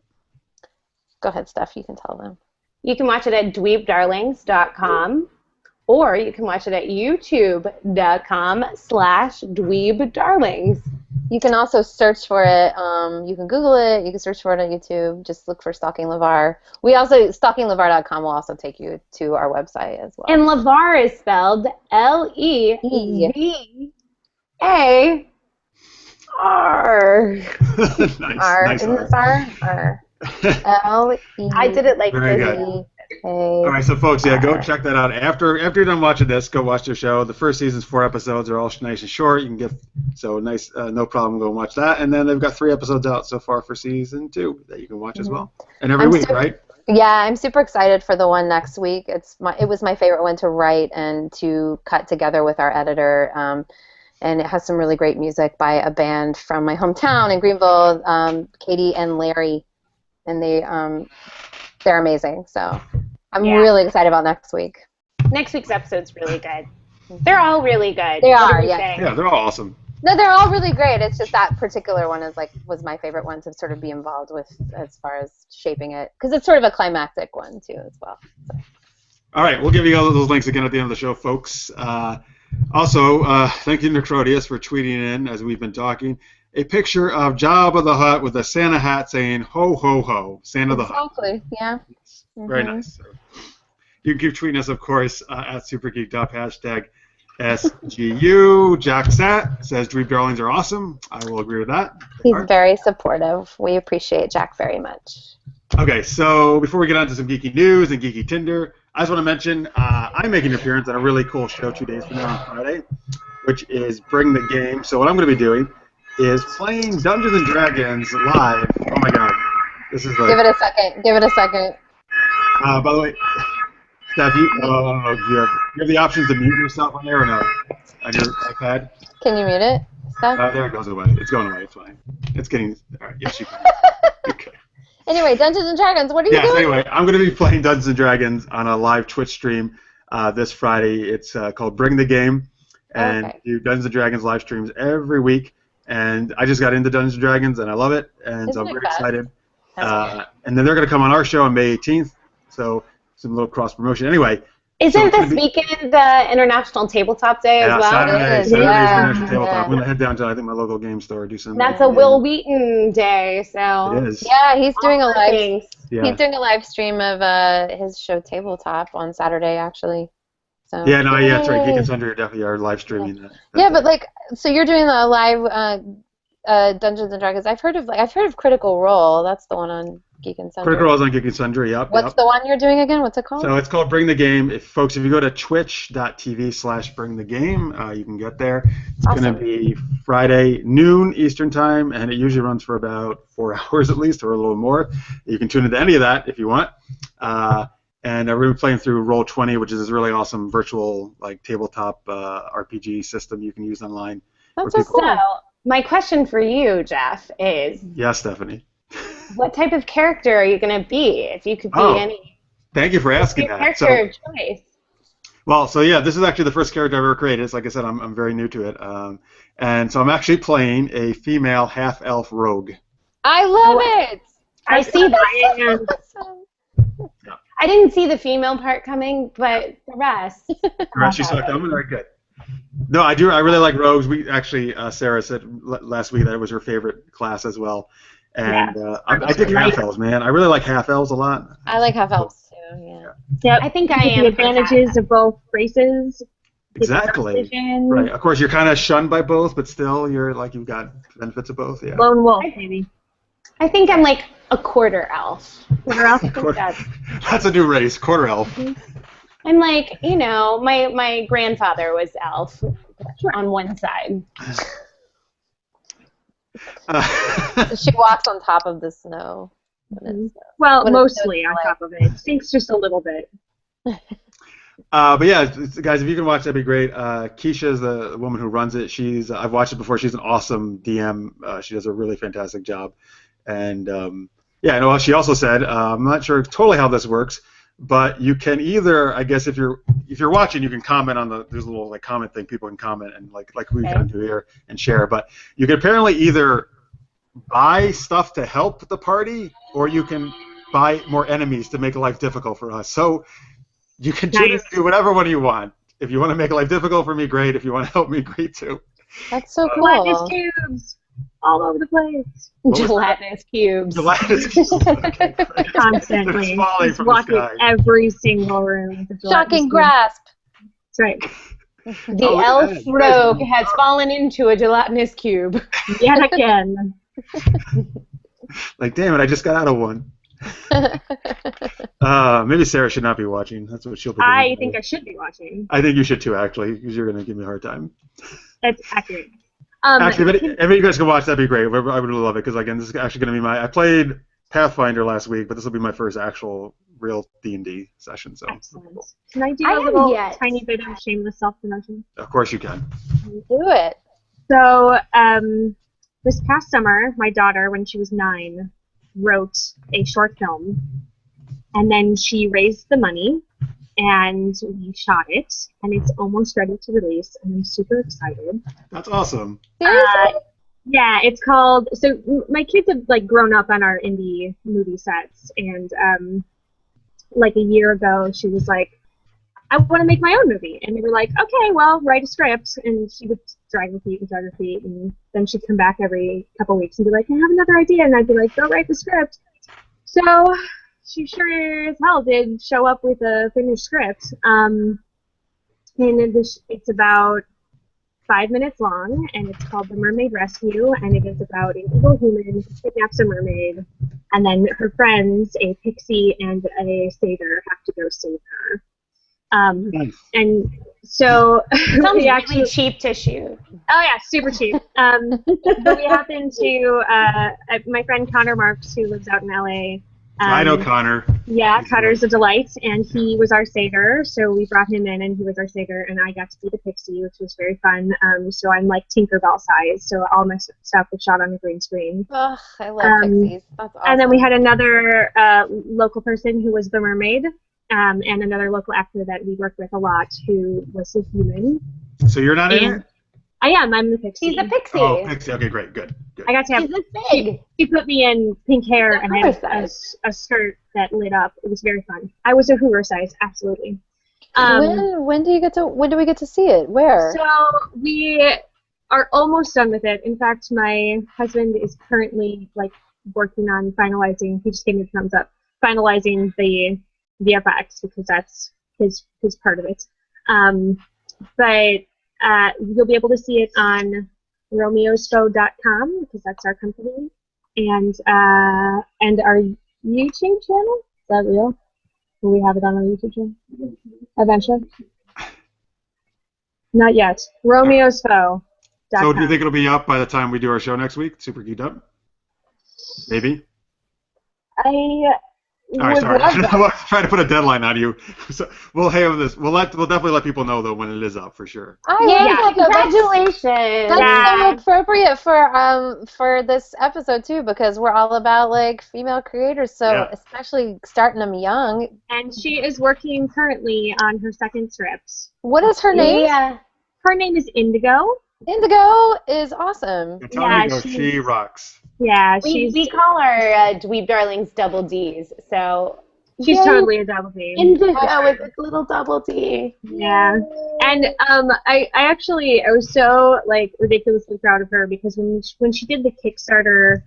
Go ahead, Steph. You can tell them. You can watch it at dweebdarlings.com, or you can watch it at youtube.com/dweebdarlings. You can also search for it. You can Google it. You can search for it on YouTube. Just look for Stalking LeVar. StalkingLeVar.com will also take you to our website as well. And LeVar is spelled L-E-V-A-R. Nice R. R. L-E. I did it like Very this. good. All right, so folks, go check that out. After you're done watching this, go watch the show. The first season's 4 episodes. They're all nice and short. You can get no problem. Go and watch that. And then they've got 3 episodes out so far for season 2 that you can watch as well. And every week, right? Yeah, I'm super excited for the one next week. It was my favorite one to write and to cut together with our editor. And it has some really great music by a band from my hometown in Greenville, Katie and Larry. And they're amazing. So I'm really excited about next week. Next week's episode's really good. They're all really good. They are, yeah. Yeah, they're all awesome. No, they're all really great. It's just that particular one was my favorite one to sort of be involved with as far as shaping it, because it's sort of a climactic one too as well. So. All right, we'll give you all those links again at the end of the show, folks. Also, thank you, Necrodius, for tweeting in as we've been talking a picture of Jabba the Hutt with a Santa hat saying "Ho ho ho, Santa the Hutt." Exactly. Yeah. Very nice. So, you can keep tweeting us, of course, at Super Geeked Up, #SGU. Jack Sat says Dweeb Darlings are awesome. I will agree with that. He's very supportive. We appreciate Jack very much. Okay, so before we get on to some geeky news and Geeky Tinder, I just want to mention I'm making an appearance on a really cool show 2 days from now on Friday, which is Bring the Game. So what I'm going to be doing is playing Dungeons and Dragons live. Oh my God, this is like. Give it a second. Give it a second. By the way, Steph, you have the options to mute yourself on there or no? On your iPad? Can you mute it, Steph? There it goes away. It's going away. It's fine. It's getting. All right. Yes, you can. Okay. Anyway, Dungeons and Dragons. What are you doing? Anyway, I'm going to be playing Dungeons and Dragons on a live Twitch stream this Friday. It's called Bring the Game, and do Dungeons and Dragons live streams every week. And I just got into Dungeons and Dragons, and I love it, and so I'm very excited. And then they're going to come on our show on May 18th, so some little cross promotion. Anyway. Isn't this weekend the International Tabletop Day as well? Saturday's International Tabletop. I'm going to head down to, I think, my local game store, do some. That's a Will Wheaton day, so. It is. Yeah, he's doing a live. Yeah. He's doing a live stream of his show Tabletop on Saturday, actually. So. Yeah, no, yeah, that's right. Geek and Sundry definitely are live streaming that. Yeah, but so you're doing the live Dungeons and Dragons. I've heard of Critical Role. That's the one on Geek and Sundry. Critical Role is on Geek and Sundry. Yep. What's the one you're doing again? What's it called? So it's called Bring the Game. If you go to twitch.tv/bringthegame, you can get there. It's going to be Friday noon Eastern time, and it usually runs for about 4 hours at least, or a little more. You can tune into any of that if you want. And we're going to be playing through Roll20, which is this really awesome virtual tabletop RPG system you can use online. That's so cool. So my question for you, Jeff, is. Yeah, Stephanie. What type of character are you going to be if you could be any? Thank you for asking that. Character of choice. Well, so yeah, this is actually the first character I've ever created. It's like I said, I'm very new to it, and so I'm actually playing a female half-elf rogue. I love it. I see that. I didn't see the female part coming, but the rest. The rest you saw coming? Very good. No, I do. I really like rogues. We actually, Sarah said last week that it was her favorite class as well. And I dig half-elves, man. I really like half-elves a lot. I like half-elves too, yeah. Yep. I think I am. The advantages of both races. Exactly. Right. Of course, you're kind of shunned by both, but still, you've got benefits of both. Yeah. Lone wolf, maybe. I think I'm like a quarter elf. Quarter elf. That's a new race, quarter elf. I'm like, my grandfather was elf on one side. She walks on top of the snow. Well, mostly on top of it. It stinks just a little bit. But yeah, guys, if you can watch, that'd be great. Keisha is the woman who runs it. I've watched it before. She's an awesome DM. She does a really fantastic job. And yeah, no, she also said, I'm not sure totally how this works, but you can either, I guess, if you're watching, you can comment on there's a little like comment thing people can comment and like we can do here and share. But you can apparently either buy stuff to help the party, or you can buy more enemies to make life difficult for us. So you can choose to do whatever one you want. If you want to make life difficult for me, great. If you want to help me, great too. That's so cool. Gelatinous cubes all over the place. Gelatinous cubes. Gelatinous cubes. Okay, Constantly. Falling from walking the sky. every single room. With Shocking grasp. That's right. The elf rogue has fallen into a gelatinous cube. Yet again. Like, damn it, I just got out of one. Maybe Sarah should not be watching. That's what she'll be doing. I think I should be watching. I think you should too, actually, because you're going to give me a hard time. That's accurate. Actually, if you guys can watch, that'd be great. I would really love it, because, again, this is actually going to be I played Pathfinder last week, but this will be my first actual real D&D session. So. Excellent. Can I do a little tiny bit of shameless self-promotion? Of course you can. Do it. So, this past summer, my daughter, when she was 9, wrote a short film, and then she raised the money, and we shot it, and it's almost ready to release, and I'm super excited. That's awesome. Yeah, it's called, so my kids have like grown up on our indie movie sets, and like a year ago, she was like, I want to make my own movie. And we were like, okay, well, write a script. And she would drag her feet, and then she'd come back every couple weeks and be like, I have another idea. And I'd be like, go write the script. So she sure as hell did show up with a finished script. And it's about 5 minutes long, and it's called The Mermaid Rescue, and it is about an evil human who kidnaps a mermaid, and then her friends, a pixie and a satyr, have to go save her. Nice. And so Sounds we actually really cheap to shoot. Oh yeah, super cheap. But we happened to my friend Connor Marks, who lives out in LA. I know Connor. Yeah, Connor's a delight, and he was our satyr, so we brought him in, and he was our satyr, and I got to be the pixie, which was very fun. So I'm like Tinkerbell size, so all my stuff was shot on a green screen. Ugh, I love pixies. That's awesome. And then we had another local person who was the mermaid, and another local actor that we worked with a lot who was a human. So you're not in it? I am. I'm the pixie. He's a pixie. Oh, pixie. Okay, great. Good. I got to have. He's this big. She put me in pink hair and I had a skirt that lit up. It was very fun. I was a hoover size, absolutely. When do we get to see it? Where? So we are almost done with it. In fact, my husband is currently like working on finalizing. He just gave me the thumbs up. Finalizing the VFX, because that's his part of it. But you'll be able to see it on romeosfo.com, because that's our company, and our YouTube channel. Is that real? Will we have it on our YouTube channel eventually? Not yet. Romeosfo.com. So do you think it'll be up by the time we do our show next week? Super Geeked Up? Maybe? All right, sorry. I'm trying to put a deadline on you. So we'll have this. We'll definitely let people know though when it is up for sure. Yeah, congratulations. That's so appropriate for this episode too, because we're all about like female creators, so especially starting them young. And she is working currently on her second script. What is her name? Yeah, her name is Indigo. Indigo is awesome. She rocks. Yeah, we call her Dweeb Darlings double D's, so she's totally a double D. Indigo with a little double D. Yeah, and I was so like ridiculously proud of her, because when she did the Kickstarter,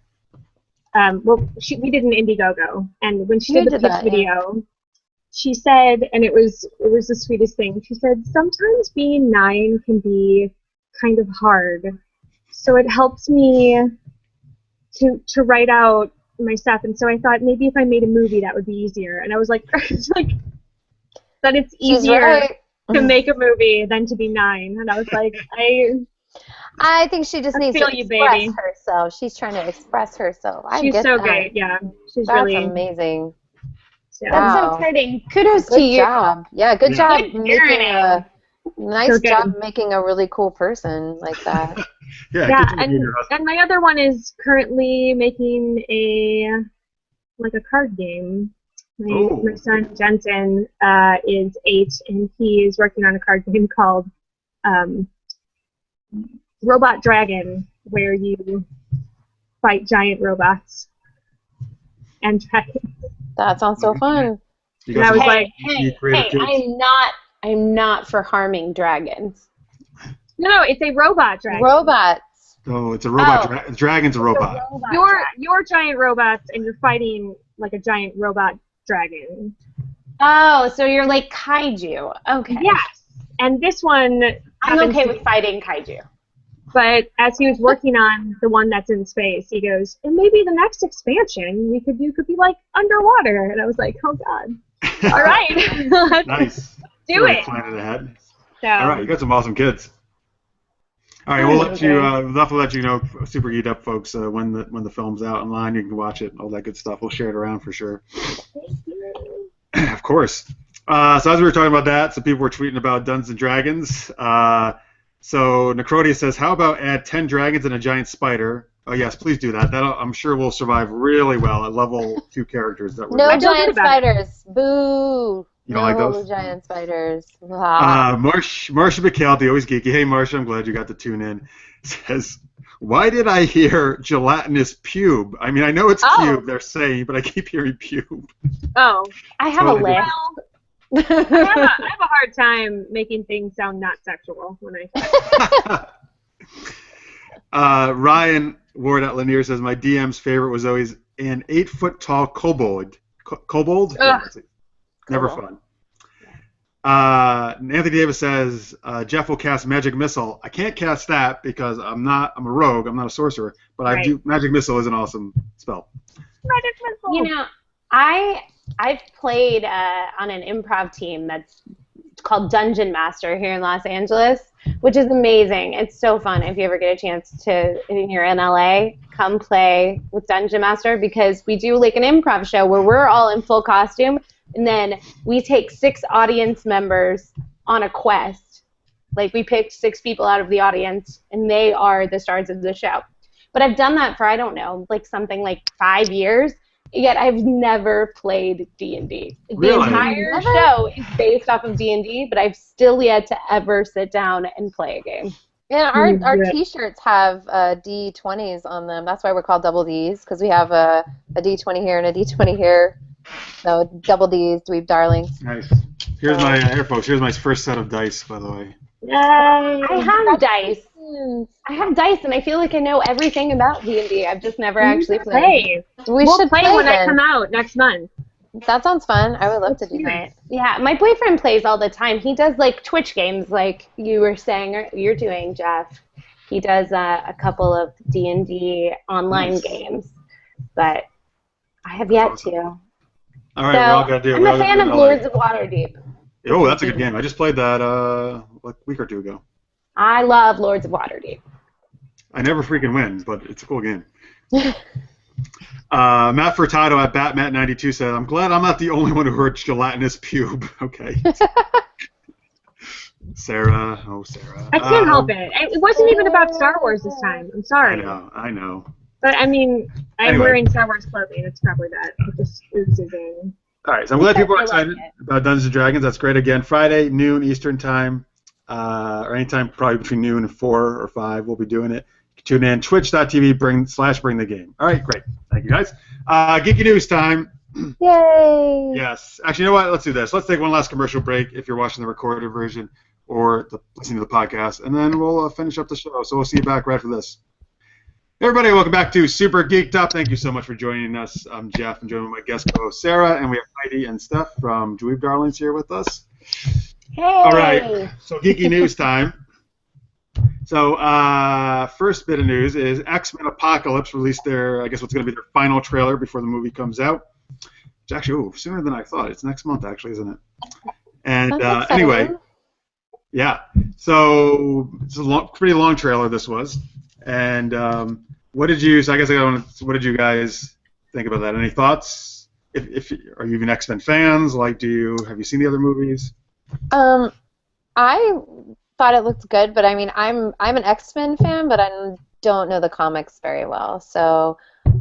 we did an Indiegogo, and when she did the pitch video, she said, and it was the sweetest thing. She said, sometimes being 9 can be kind of hard, so it helps me to write out my stuff, and so I thought maybe if I made a movie that would be easier, and I was like, that it's easier to make a movie than to be 9, and I was like, I think she just needs to express herself. She's trying to express herself. She's so great, yeah. She's That's really amazing. So, That's so Wow. exciting. Kudos to Good you. job. Yeah, good job Good making parenting. a nice So good. job making a really cool person like that. Yeah, yeah, good job, you and your husband. and my other one is currently making a card game. My son Jensen is 8, and he is working on a card game called Robot Dragon, where you fight giant robots and dragons. That sounds so fun. You And I got was some like, creative kids. I'm not for harming dragons. no, it's a robot dragon. Robots. Oh, it's a robot. Dragon's a robot. You're giant robots, and you're fighting like a giant robot dragon. Oh, so you're like kaiju. Okay. Yes, and this one. I'm happens okay to- with fighting kaiju. But as he was working on the one that's in space, he goes, and maybe the next expansion you could be like underwater. And I was like, oh god. All right. Nice. Do Really it. planning ahead. So, All right, you got some awesome kids. All right, we'll definitely let you know, Super Geeked Up folks, when the film's out online, you can watch it, all that good stuff. We'll share it around for sure. Thank you. Of course. So as we were talking about that, some people were tweeting about Dungeons and Dragons. So Necrodia says, how about add 10 dragons and a giant spider? Oh yes, please do that. That I'm sure will survive really well at level 2 characters. That No we're giant spiders. Boo. You don't like those? Giant spiders. Wow. Marsha McCalty, always geeky. Hey Marsha, I'm glad you got to tune in. Says, why did I hear gelatinous pube? I mean, I know it's cube, they're saying, but I keep hearing pube. Oh. I have a Totally list. I have a hard time making things sound not sexual when I Ryan Ward at Lanier says, my DM's favorite was always an 8-foot-tall kobold. Kobold? Yeah, never fun. Anthony Davis says, Jeff will cast Magic Missile. I can't cast that because I'm a rogue, I'm not a sorcerer, but Magic Missile is an awesome spell. Magic Missile. You know, I've played on an improv team that's called Dungeon Master here in Los Angeles, which is amazing. It's so fun. If you ever get a chance to, and you're in LA, come play with Dungeon Master, because we do like an improv show where we're all in full costume, and then we take 6 audience members on a quest. Like, we picked 6 people out of the audience, and they are the stars of the show. But I've done that for, I don't know, like something like 5 years. Yet I've never played D&D. Really? The entire show is based off of D&D, but I've still yet to ever sit down and play a game. And our T-shirts have D20s on them. That's why we're called double Ds, because we have a D20 here and a D20 here. So double Ds, Dweeb Darlings. Nice. Here's here, folks. Here's my first set of dice, by the way. I have dice. I have dice, and I feel like I know everything about D&D. I've just never actually played. We'll play when I come out next month. That sounds fun. I would love to do that. Yeah, my boyfriend plays all the time. He does like Twitch games, like you were saying, or you're doing, Jeff. He does a couple of D&D online games, but I have yet to. All right, we're all gonna do. I'm a fan of Lords of Waterdeep. Oh, that's a good game. I just played that like a week or 2 ago. I love Lords of Waterdeep. I never freaking win, but it's a cool game. Matt Furtado at Batmat92 said, I'm glad I'm not the only one who heard gelatinous pube. Okay. Sarah. I can't help it. It wasn't even about Star Wars this time. I'm sorry. I know. But, I mean, I'm wearing Star Wars clothing. It's probably that. It just oozes in. All right, so I'm glad people are excited about Dungeons & Dragons. That's great. Again, Friday, noon Eastern time, or anytime probably between noon and 4 or 5, we'll be doing it. Tune in, twitch.tv, bring the game. All right, great. Thank you, guys. Geeky News time. Yay! Yes. Actually, you know what? Let's do this. Let's take one last commercial break if you're watching the recorded version or listening to the podcast, and then we'll finish up the show. So we'll see you back right after this. Hey everybody, welcome back to Super Geeked Up. Thank you so much for joining us. I'm Jeff, and joining my guest co-host Sarah, and we have Heidi and Steph from Dweeb Darlings here with us. Hey! All right, so Geeky News time. So first bit of news is X-Men Apocalypse released their, I guess what's going to be their final trailer before the movie comes out. It's actually sooner than I thought. It's next month, actually, isn't it? And anyway, yeah. So it's a pretty long trailer. This was, and what did you? So I guess what did you guys think about that? Any thoughts? if are you even X-Men fans? Like, have you seen the other movies? I thought it looked good, but I mean, I'm an X-Men fan, but I don't know the comics very well. So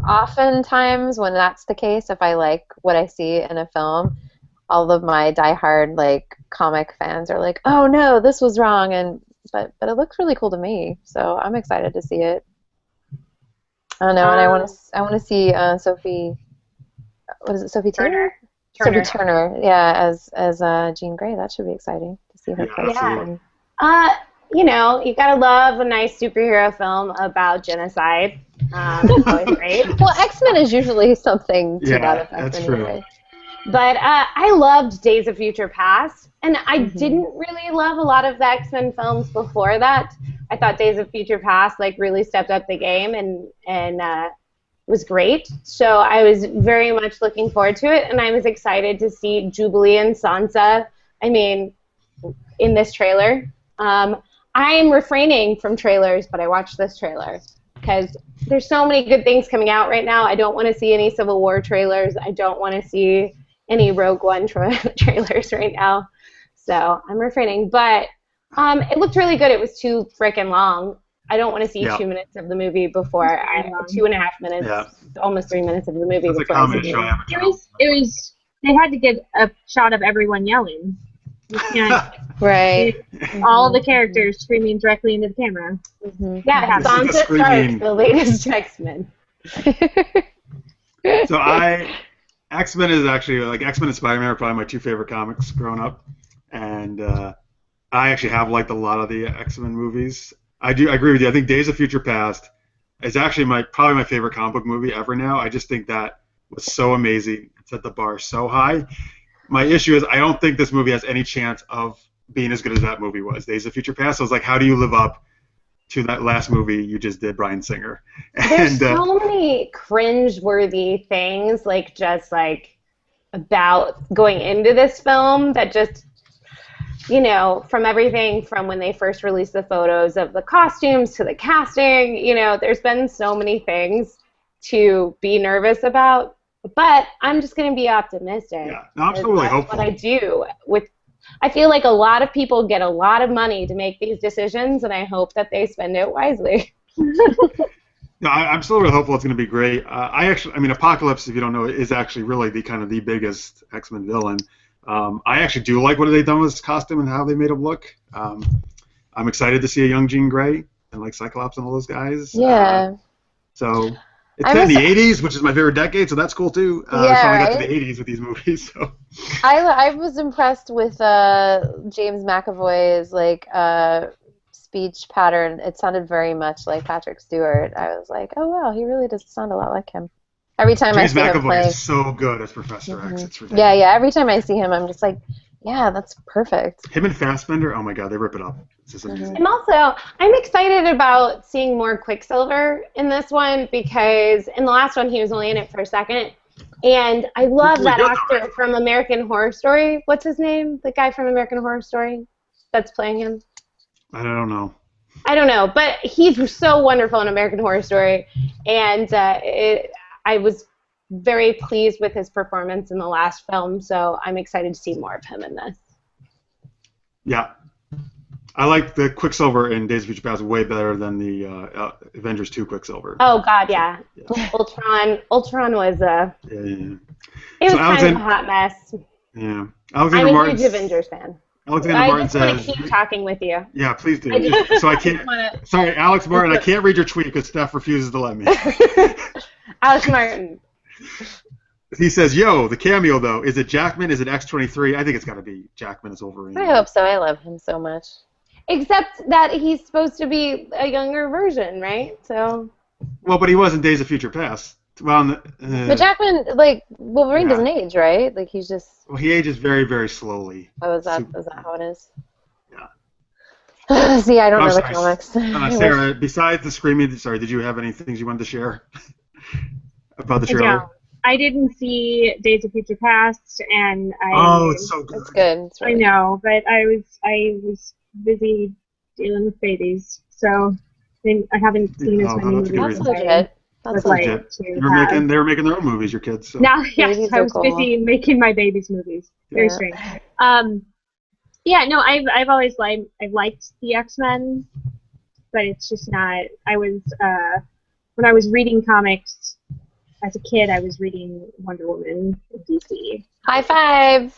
oftentimes when that's the case, if I like what I see in a film, all of my diehard like comic fans are like, "Oh no, this was wrong," but it looks really cool to me, so I'm excited to see it. I don't know, and I want to see Sophie. What is it, Sophie Turner? Sophie Turner, yeah, as Jean Grey. That should be exciting to see her play. Yeah. You know, you gotta love a nice superhero film about genocide. It's always great. Well, X-Men is usually something to that effect. That's anyway. true. But I loved Days of Future Past, and I didn't really love a lot of the X-Men films before that. I thought Days of Future Past like really stepped up the game and was great. So I was very much looking forward to it, and I was excited to see Jubilee and Sansa. I mean, in this trailer. I'm refraining from trailers, but I watched this trailer because there's so many good things coming out right now. I don't want to see any Civil War trailers. I don't want to see any Rogue One trailers right now. So I'm refraining. But it looked really good. It was too freaking long. I don't want to see 2 minutes of the movie before 2.5 minutes, almost 3 minutes of the movie before I see it. It was. They had to get a shot of everyone yelling. You can't. Right. All the characters screaming directly into the camera. Yeah, Sansa Stark, the latest X-Men. So X-Men is actually, like, X-Men and Spider-Man are probably my two favorite comics growing up. And I actually have liked a lot of the X-Men movies. I agree with you. I think Days of Future Past is actually probably my favorite comic book movie ever now. I just think that was so amazing. It set the bar so high. My issue is I don't think this movie has any chance of being as good as that movie was, Days of Future Past. So I was like, how do you live up to that last movie you just did, Bryan Singer? There's so many cringe-worthy things, like just like about going into this film that just, you know, from everything from when they first released the photos of the costumes to the casting, you know, there's been so many things to be nervous about. But I'm just going to be optimistic. Yeah, no, I'm still really hopeful. That's what I do. I feel like a lot of people get a lot of money to make these decisions, and I hope that they spend it wisely. No, I'm still really hopeful it's going to be great. I mean, Apocalypse, if you don't know, is actually really the biggest X-Men villain. I actually do like what they've done with his costume and how they made him look. I'm excited to see a young Jean Grey and like Cyclops and all those guys. Yeah. So. It's set in the 80s, which is my favorite decade, so that's cool too. Yeah, so I got to the 80s with these movies. So. I was impressed with James McAvoy's like speech pattern. It sounded very much like Patrick Stewart. I was like, oh wow, he really does sound a lot like him. Every time I see him play. James McAvoy is so good as Professor X. It's ridiculous. Yeah. Every time I see him, I'm just like, yeah, that's perfect. Him and Fassbender, oh my God, they rip it up. It's just amazing. I'm excited about seeing more Quicksilver in this one because in the last one he was only in it for a second. And I love that actor from American Horror Story. What's his name? The guy from American Horror Story that's playing him? I don't know. I don't know, but he's so wonderful in American Horror Story. And I was very pleased with his performance in the last film, so I'm excited to see more of him in this. Yeah. I like the Quicksilver in Days of Future Past way better than the Avengers 2 Quicksilver. Oh, God, yeah. Ultron was it was kind of a hot mess. Yeah. I'm a huge Avengers fan. Alexander Martin says... I just want to keep talking with you. Yeah, please do. So I can't... Sorry, Alex Martin, I can't read your tweet because Steph refuses to let me. Alex Martin. He says, yo, the cameo, though, is it Jackman? Is it X-23? I think it's got to be Jackman as Wolverine. I hope so. I love him so much. Except that he's supposed to be a younger version, right? So. Well, but he was in Days of Future Past. Well, but Jackman, like, Wolverine doesn't age, right? Like, he's just... Well, he ages very, very slowly. Oh, is that how it is? Yeah. See, I don't know the comics. Sarah, besides the screaming, did you have any things you wanted to share about the trailer? Yeah. I didn't see Days of Future Past, and it's so good. It's good. It's really I know, but I was busy dealing with babies, so I haven't seen as many movies. That's legit. That's like legit. to They were making their own movies, your kids. So. Now, yes, Babies I are was cool. busy making my baby's movies. Very Yeah. strange. Yeah, no, I've always liked the X-Men, but it's just not. I was when I was reading comics as a kid, I was reading Wonder Woman in DC. High five.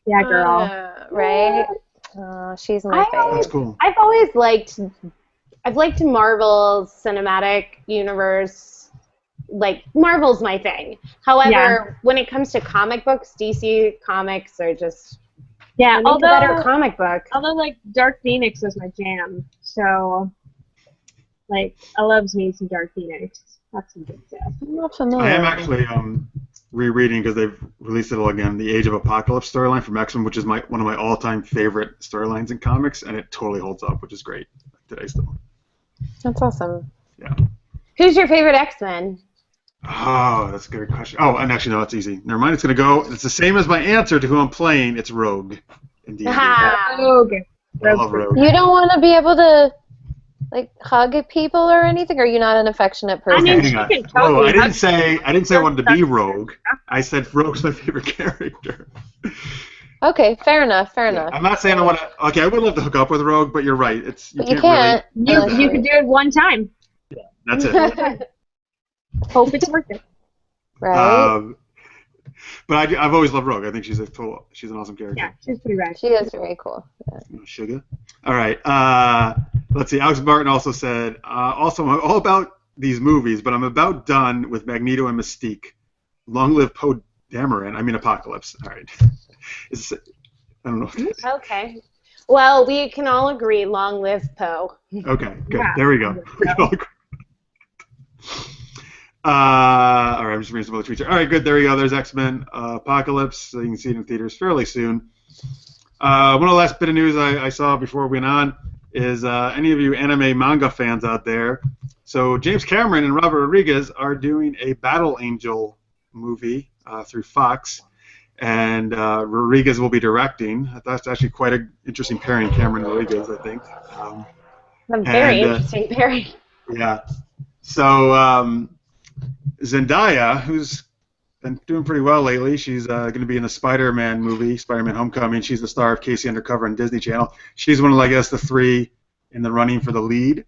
Yeah, girl. Right? Oh, she's my favorite. That's cool. I've liked Marvel's cinematic universe. Like, Marvel's my thing. However, when it comes to comic books, DC comics are just Yeah, a better comic book. although like Dark Phoenix was my jam, so like I loves me some Dark Phoenix. That's some good stuff. I'm not familiar. I am actually rereading because they've released it all again. The Age of Apocalypse storyline from X-Men, which is one of my all-time favorite storylines in comics, and it totally holds up, which is great today still. That's awesome. Yeah. Who's your favorite X-Men? Oh, that's a good question. Oh, and actually, no, that's easy. Never mind. It's gonna go. It's the same as my answer to who I'm playing. It's Rogue. Indeed. Ah. Rogue. I love Rogue. You don't want to be able to like hug people or anything? Or are you not an affectionate person? I mean, Hang she on. can Whoa, totally I didn't hug say I wanted to be Rogue. I said Rogue's my favorite character. Okay, fair enough. Fair enough. I'm not saying I want to. Okay, I would love to hook up with Rogue, but you're right. But you can't. Really, You can do it one time. that's it. Hope it's worth it. Right? But I've always loved Rogue. I think she's an awesome character. Yeah, she's pretty rad. She is very cool. Yeah. Sugar. All right. Let's see. Alex Martin also said, also, I'm all about these movies, but I'm about done with Magneto and Mystique. Long live Poe Dameron. I mean, Apocalypse. All right. I don't know. Okay. Well, we can all agree, long live Poe. Okay, good. Yeah. There we go. We can all agree. All right, I'm just reading some other tweets here. All right, good. There you go. There's X-Men Apocalypse. So you can see it in theaters fairly soon. One of the last bit of news I saw before we went on is any of you anime manga fans out there. So James Cameron and Robert Rodriguez are doing a Battle Angel movie through Fox, and Rodriguez will be directing. That's actually quite an interesting pairing, Cameron and Rodriguez, I think. A very interesting pairing. Yeah. So Zendaya, who's been doing pretty well lately, she's going to be in the Spider-Man movie, Spider-Man Homecoming. She's the star of Casey Undercover on Disney Channel. She's one of, I guess, the three in the running for the lead.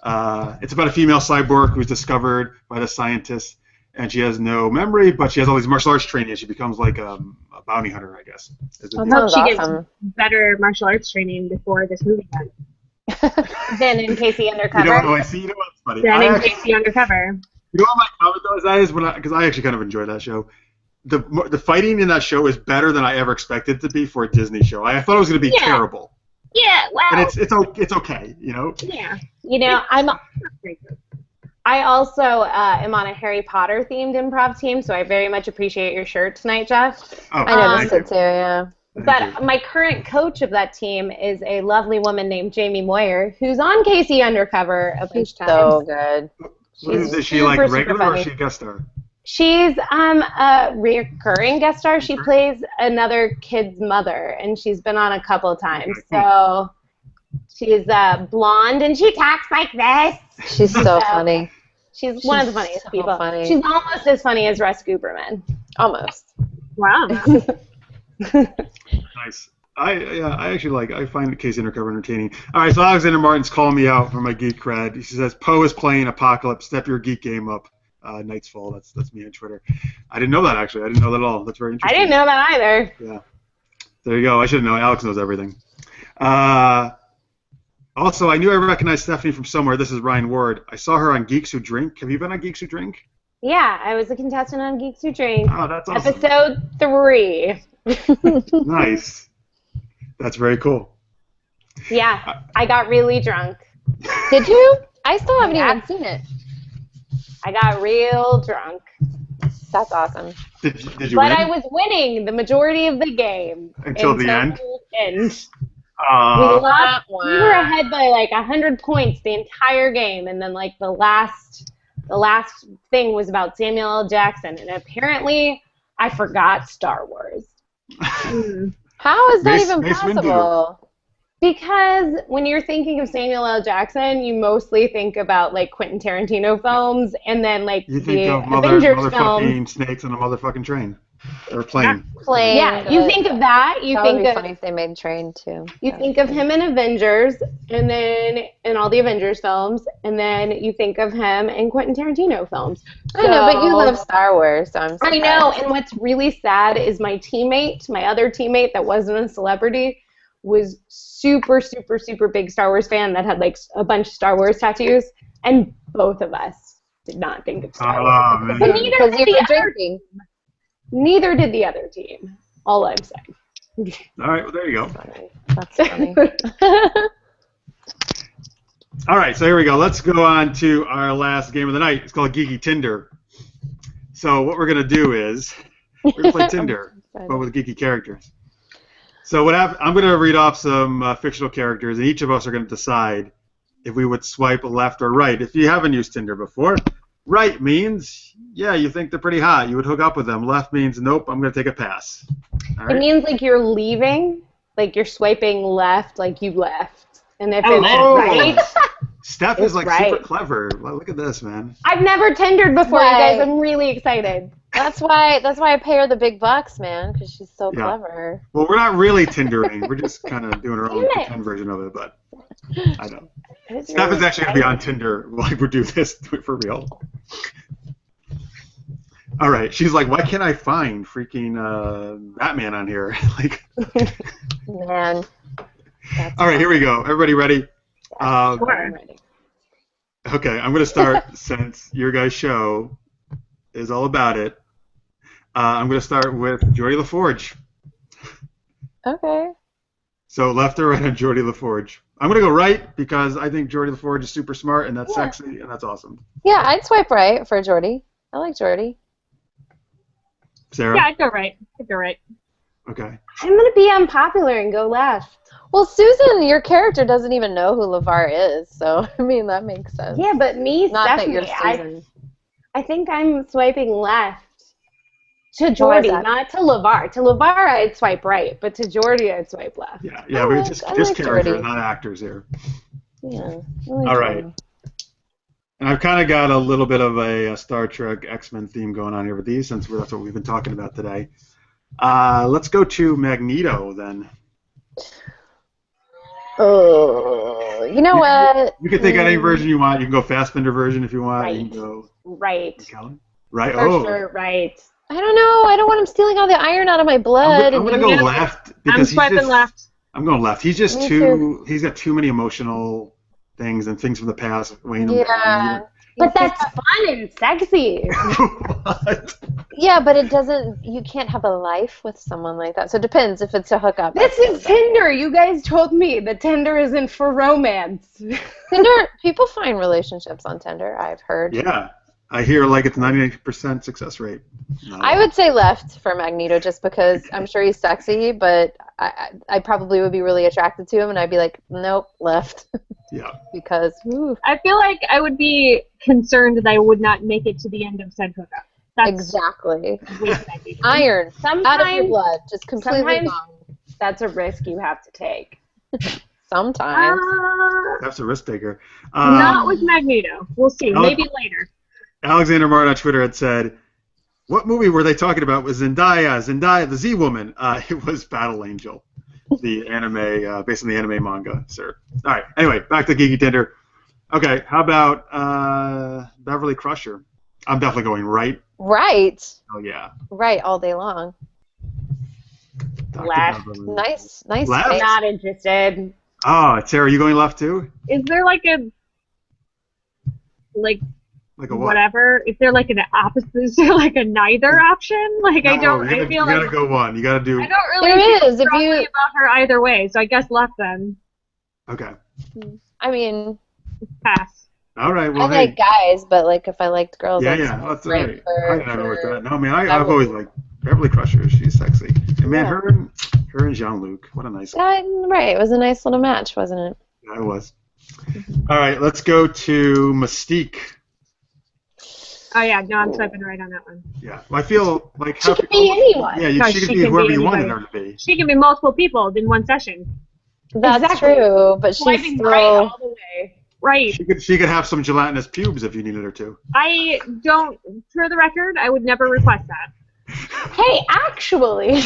It's about a female cyborg who's discovered by the scientists, and she has no memory, but she has all these martial arts training. She becomes like a bounty hunter, I guess. That I hope sounds she awesome. gets better martial arts training before this movie ends. Then in Casey Undercover. You know what? You know what's funny? Then in Casey Undercover. You know what my comment though is that is because I actually kind of enjoyed that show. The fighting in that show is better than I ever expected it to be for a Disney show. I thought it was going to be terrible. Yeah, wow. And it's okay, you know. Yeah. You know, I also am on a Harry Potter themed improv team, so I very much appreciate your shirt tonight, Jeff. Oh, I noticed it too, yeah. But my current coach of that team is a lovely woman named Jamie Moyer, who's on Casey Undercover a bunch of times. So good. Is she like super, super regular or funny. is she a guest star? She's a recurring guest star. She plays another kid's mother, and she's been on a couple times. So she's blonde, and she talks like this. She's so funny. She's one of the funniest so people. funny. She's almost as funny as Russ Gooberman. Almost. Wow. Nice. I find Casey Undercover entertaining. All right, so Alexander Martin's calling me out for my geek cred. He says Poe is playing Apocalypse. Step your geek game up. Night's Fall. That's me on Twitter. I didn't know that actually. I didn't know that at all. That's very I interesting. didn't know that either. Yeah. There you go. I should know. Alex knows everything. Also, I knew I recognized Stephanie from somewhere. This is Ryan Ward. I saw her on Geeks Who Drink. Have you been on Geeks Who Drink? Yeah, I was a contestant on Geeks Who Drink. Oh, that's awesome. Episode 3. Nice. That's very cool. Yeah, I got really drunk. Did you? I still haven't Yeah. even seen it. I got real drunk. That's awesome. Did you But win? I was winning the majority of the game. Until the end? end. Uh, We lost. We were ahead by like 100 points the entire game, and then like the last thing was about Samuel L. Jackson, and apparently I forgot Star Wars. How is that Mace- even Mace Windu. possible? Because when you're thinking of Samuel L. Jackson, you mostly think about like Quentin Tarantino films and then like You think the of Avengers motherfucking films. snakes on a motherfucking train. Or plane. Plane. Yeah, you think of that. You That would think be of funny if they made Train too. you think of him in Avengers, and then in all the Avengers films, and then you think of him in Quentin Tarantino films. I know, but you love Star Wars, so I'm surprised. I know, and what's really sad is my other teammate that wasn't a celebrity, was super, super, super big Star Wars fan that had like a bunch of Star Wars tattoos, and both of us did not think of Star Wars. Man. Because you were drinking. Neither did the other team. All I'm saying. All right, well, there you go. That's funny. All right, so here we go. Let's go on to our last game of the night. It's called Geeky Tinder. So what we're going to do is we're going to play Tinder, but with geeky characters. So I'm going to read off some fictional characters, and each of us are going to decide if we would swipe left or right. If you haven't used Tinder before, right means, yeah, you think they're pretty hot. You would hook up with them. Left means, nope, I'm going to take a pass. All right? It means like you're leaving, like you're swiping left, like you left. And if it's right, Steph is like right. super clever. Well, look at this, man. I've never Tindered before, you guys. I'm really excited. That's why I pay her the big bucks, man, because she's so clever. Well, we're not really Tindering. We're just kind of doing our own pretend version of it, but I know. Steph is actually going to be on Tinder while we do this for real. All right. She's like, why can't I find freaking Batman on here? Like, Man. All right, here we go. Everybody ready? I'm ready. Okay, I'm going to start since your guys' show is all about it. I'm going to start with Geordi LaForge. Okay. So left or right on Geordi LaForge? I'm going to go right because I think Geordi LaForge is super smart and that's sexy and that's awesome. Yeah, I'd swipe right for Geordi. I like Geordi. Sarah? Yeah, I'd go right. Okay. I'm going to be unpopular and go left. Well, Susan, your character doesn't even know who LeVar is, so, I mean, that makes sense. Yeah, but me, Not Stephanie, that you're Susan. I think I'm swiping left to Why is Geordi, that? not to LeVar. To LeVar, I'd swipe right, but to Geordi, I'd swipe left. Yeah, I we're like- just I like characters, Geordi. not actors here. Yeah. I like All right. Geordi. And I've kind of got a little bit of a Star Trek X-Men theme going on here with these since that's what we've been talking about today. Let's go to Magneto then. Oh, you know what? You can think of any version you want. You can go Fassbender version if you want. Right. You can go Right. McKellen. Right? For Oh. sure, right. I don't know. I don't want him stealing all the iron out of my blood. I'm going to go left because I'm he's swiping just, left. I'm going left. He's just Me too. He's got too many emotional things and things from the past weighing him Yeah. down. But that's fun and sexy. What? Yeah, but it doesn't. You can't have a life with someone like that. So it depends if it's a hookup. This is Tinder. You guys told me that Tinder isn't for romance. Tinder. People find relationships on Tinder. I've heard. Yeah, I hear like it's 98% success rate. No. I would say left for Magneto just because I'm sure he's sexy, but I probably would be really attracted to him, and I'd be like, nope, left. Yeah. Because ooh, I feel like I would be concerned that I would not make it to the end of said hookup. That's exactly. what I think. Iron out of your Sometimes blood, just completely sometimes- gone. that's a risk you have to take. Sometimes. That's a risk taker. Not with Magneto. We'll see. No. Maybe later. Alexander Martin on Twitter had said, what movie were they talking about? Was Zendaya, the Z-Woman? It was Battle Angel, the anime, based on the anime manga, sir. All right, anyway, back to Geeky Tinder. Okay, how about Beverly Crusher? I'm definitely going right. Right. Oh, yeah. Right all day long. Dr. Left. Beverly. Nice Left? face. Not interested. Oh, Sarah, you going left too? Is there like a Like a what? whatever? Is there like an opposite? Is there like a neither option? Like I don't. I feel you like gotta go one. You gotta do. I don't really There feel is, if strongly you- about her either way. So I guess left then. Okay. I mean, Pass. All right. I Well, like hey. guys, but like if I liked girls, Yeah, I'd yeah. swipe That's right right. for- I never know with for- that. No, man. I've Beverly. always liked Beverly Crusher. She's sexy. And man, Yeah. her and Jean-Luc. What a nice. Right, it was a nice little match, wasn't it? Yeah, it was. All right. Let's go to Mystique. Oh yeah, no, I'm swiping right on that one. Yeah. Well, I feel like She could be anyone. Yeah, No, she could she be can whoever be you wanted anybody. her to be. She can be multiple people in one session. That's Exactly. true, but she's Swiping still... right all the way. Right. She could have some gelatinous pubes if you needed her to. I don't, for the record, I would never request that. Hey, actually.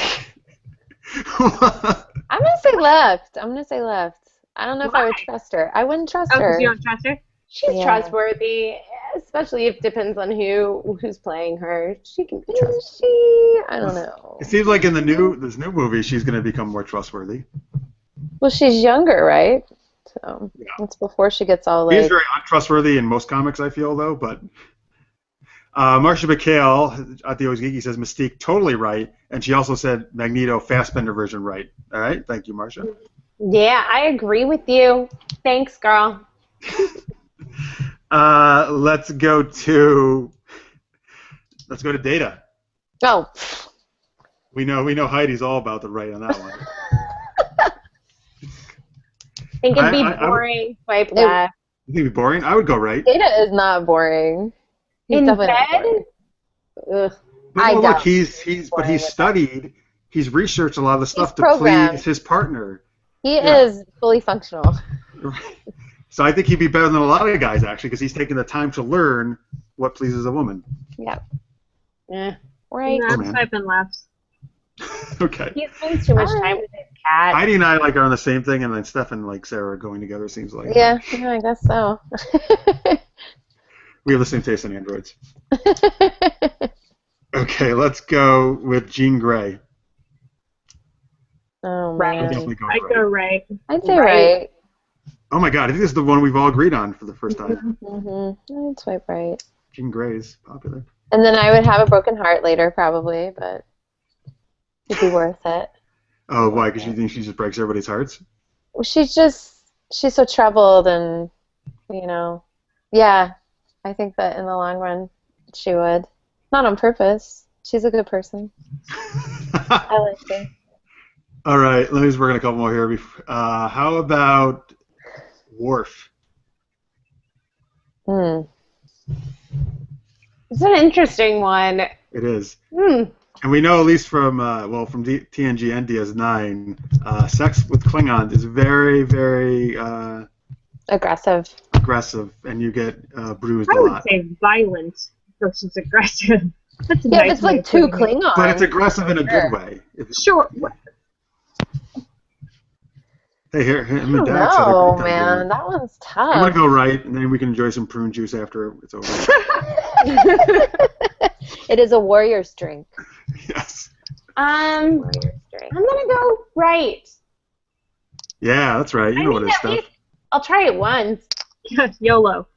I'm gonna say left. I don't know if I would Why? trust her. I wouldn't trust Oh, her. because you don't trust her? She's Yeah. trustworthy, especially if it depends on who's playing her. She can be trusted. Is she? I don't know. It seems like in this new movie, she's going to become more trustworthy. Well, she's younger, right? So Yeah. it's before she gets all He is like. very untrustworthy in most comics, I feel, though. But Marsha McHale at the Always Geeky says Mystique totally right, and she also said Magneto Fassbender version right. All right, thank you, Marsha. Yeah, I agree with you. Thanks, girl. Let's go to Data. Oh. We know Heidi's all about the right on that one. Think it'd be I would- boring. Swipe left. You think it'd be boring? I would go right. Data is not boring. He's In definitely not bed? boring. Ugh. I Well, doubt look, he's boring but he's with studied. He's researched a lot of the stuff to programmed. please his partner. He Yeah. is fully functional. So I think he'd be better than a lot of guys actually, because he's taking the time to learn what pleases a woman. Yeah. Eh. Right. No, Oh, I'm man. typing left. Okay. He spends too much Alright. time with his cat. Heidi and I are on the same thing, and then Steph and Sarah are going together. Seems like Yeah, I guess so. we have the same taste in androids. Okay, let's go with Jean Grey. Oh Right. I'd man. definitely go I right. go right. I'd say Right. right. Oh my God, I think this is the one we've all agreed on for the first time. I'd swipe right. Jean Grey's popular. And then I would have a broken heart later, probably, but it'd be worth it. Oh, why? Because you think she just breaks everybody's hearts? Well, she's so troubled, and yeah. I think that in the long run, she would. Not on purpose. She's a good person. I like her. All right, let me just work on a couple more here. How about Worf? It's an interesting one. It is. Hmm. And we know, at least from TNG and DS9, sex with Klingons is very, very Aggressive. aggressive, and you get bruised I a would lot. say violent versus aggressive. That's a Yeah, nice if it's way like of too putting it. Klingon. But it's aggressive in a good way. Sure. Hey, here, him and I Dax had a don't know, great time man. doing it. That one's I'm gonna tough. go right, and then we can enjoy some prune juice after it's over. It is a warrior's drink. Yes. Warrior's drink. I'm gonna go right. Yeah, that's right. You know what it is, at stuff. least I'll try it once. YOLO.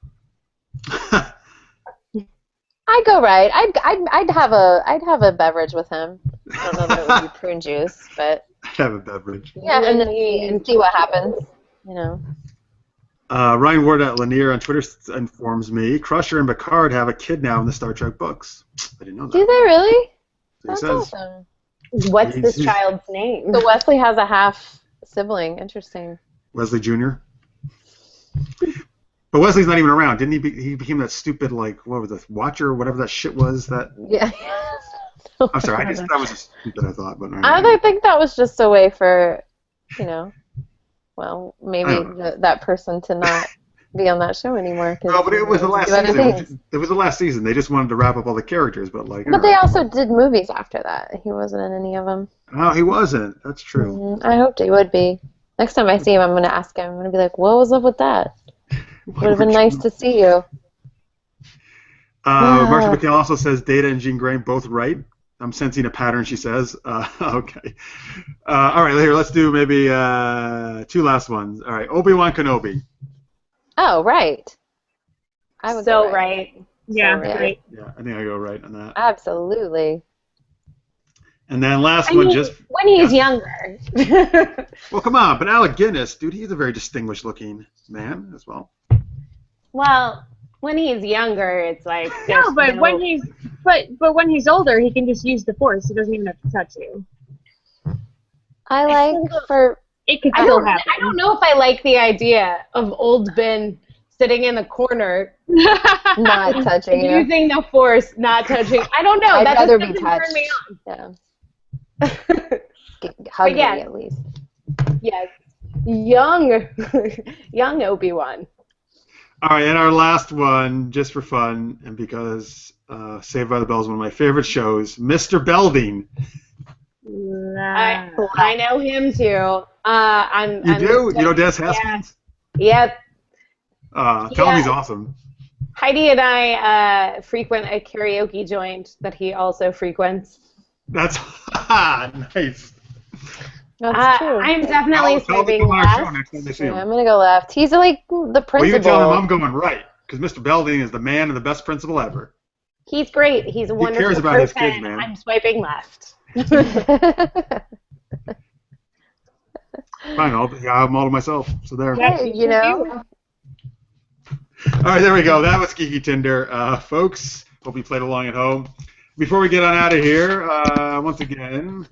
I'd go right. I'd have a beverage with him. I don't know that it would be prune juice, but Have a beverage. yeah, and then see what happens. You know. Ryan Ward at Lanier on Twitter informs me Crusher and Picard have a kid now in the Star Trek books. I didn't know that. Do they really? He That's says. awesome. What's this He's- child's name? So Wesley has a half sibling. Interesting. Wesley Jr. But Wesley's not even around. Didn't he? He became that stupid, like, what was it, Watcher or whatever that shit was. That Yeah. I'm sorry. That was just stupid. I thought, but I think that was just a way for, well, maybe I don't that person to not be on that show anymore. 'Cause no, but it was the last do other season. things. It was the last season. They just wanted to wrap up all the characters, but like. But they also did movies after that. He wasn't in any of them. No, he wasn't. That's true. I hoped he would be. Next time I see him, I'm going to ask him. I'm going to be like, what was up with that? Would have been nice to see you. Marcia McHale also says Data and Jean Grey both right. I'm sensing a pattern, she says. Okay. All right, here, let's do maybe two last ones. All right, Obi-Wan Kenobi. Oh, right. I would So go right. Yeah, right. right. Yeah, I think I go right on that. Absolutely. And then last I one, mean, just when he's yeah. younger. Well, come on, but Alec Guinness, dude, he's a very distinguished-looking man as well. Well, when he's younger, it's like No, but when he's when he's older, he can just use the Force. He doesn't even have to touch you. I like for It could I still don't happen. know if I like the idea of old Ben sitting in the corner not touching you. using the Force, not touching. I don't know. I'd That rather just be doesn't touched. turn me Yeah. on. Hug yeah. me at least. Yes. young Obi-Wan. All right, and our last one, just for fun, and because Saved by the Bell is one of my favorite shows, Mr. Belding. I know him too. You do? You know Des Haskins? Yep. Tell him he's awesome. Heidi and I frequent a karaoke joint that he also frequents. That's nice. That's true. I'm definitely swiping left. Yeah, I'm going to go left. He's like the principal. Well, you can tell him I'm going right, because Mr. Belding is the man and the best principal ever. He's great. He's a wonderful cares about person. his kids, man. I'm swiping left. Fine, I'll model myself. So there. Hey, you know. All right, there we go. That was Geeky Tinder. Folks, hope you played along at home. Before we get on out of here, once again,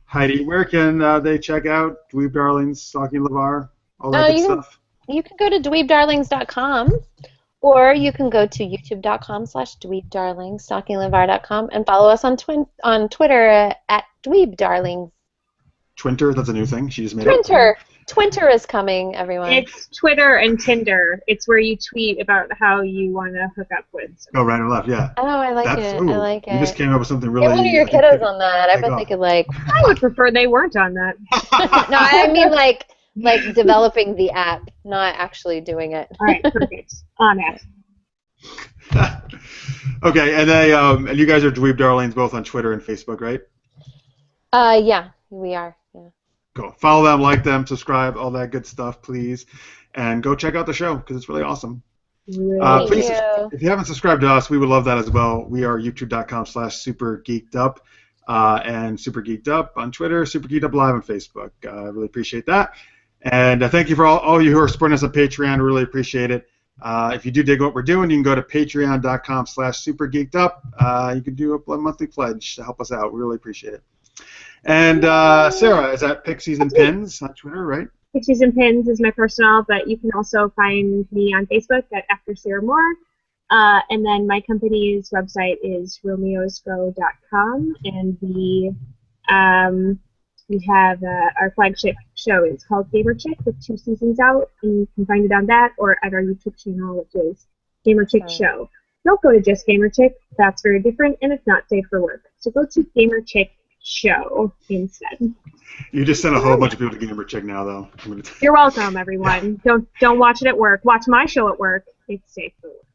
Heidi, where can they check out Dweeb Darlings, Stalking LeVar, all that good stuff? You can go to dweebdarlings.com, or you can go to youtube.com/dweebdarlings, stalkinglevar.com, and follow us on Twitter at Dweeb Darlings. Twinter, that's a new thing she just made up. Twinter is coming, everyone. It's Twitter and Tinder. It's where you tweet about how you want to hook up with someone. Oh, right or left, yeah. Oh, I like it. I like it. You just came up with something really... Get one of your kiddos on that. I bet they could, like... I would prefer they weren't on that. No, I mean, like developing the app, not actually doing it. All right, perfect. On it. Okay, and they and you guys are Dweeb Darlings both on Twitter and Facebook, right? Yeah, we are. Yeah. Cool. Follow them, like them, subscribe, all that good stuff, please, and go check out the show because it's really awesome. Please, if you haven't subscribed to us, we would love that as well. We are youtube.com/supergeekedup and Super Geeked Up on Twitter, Super Geeked Up Live on Facebook. I really appreciate that. And thank you for all of you who are supporting us on Patreon. We really appreciate it. If you do dig what we're doing, you can go to patreon.com/supergeekedup. You can do a monthly pledge to help us out. We really appreciate it. And Sarah is at Pixies and Pins on Twitter, right? Pixies and Pins is my personal, but you can also find me on Facebook at After Sarah Moore. And then my company's website is romeosgo.com, and we have our flagship show. It's called Gamer Chick with 2 seasons out, and you can find it on that or at our YouTube channel, which is Gamer Chick Show. Don't go to just Gamer Chick. That's very different, and it's not safe for work. So go to Gamer Chick Show instead. You just sent a whole bunch of people to Gamer Chick now, though. You're welcome, everyone. Don't watch it at work. Watch my show at work. It's safe for work.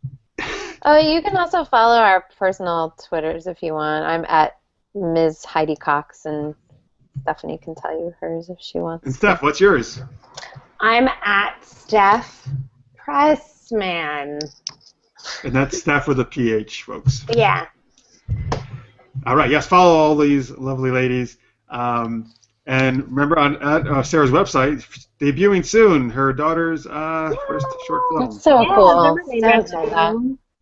Oh, you can also follow our personal Twitters if you want. I'm at Ms. Heidi Cox, and Stephanie can tell you hers if she wants. And Steph, what's yours? I'm at Steph Pressman. And that's Steph with a PH, folks. Yeah. All right, yes, follow all these lovely ladies. And remember, at Sarah's website, debuting soon, her daughter's first short film. That's so cool.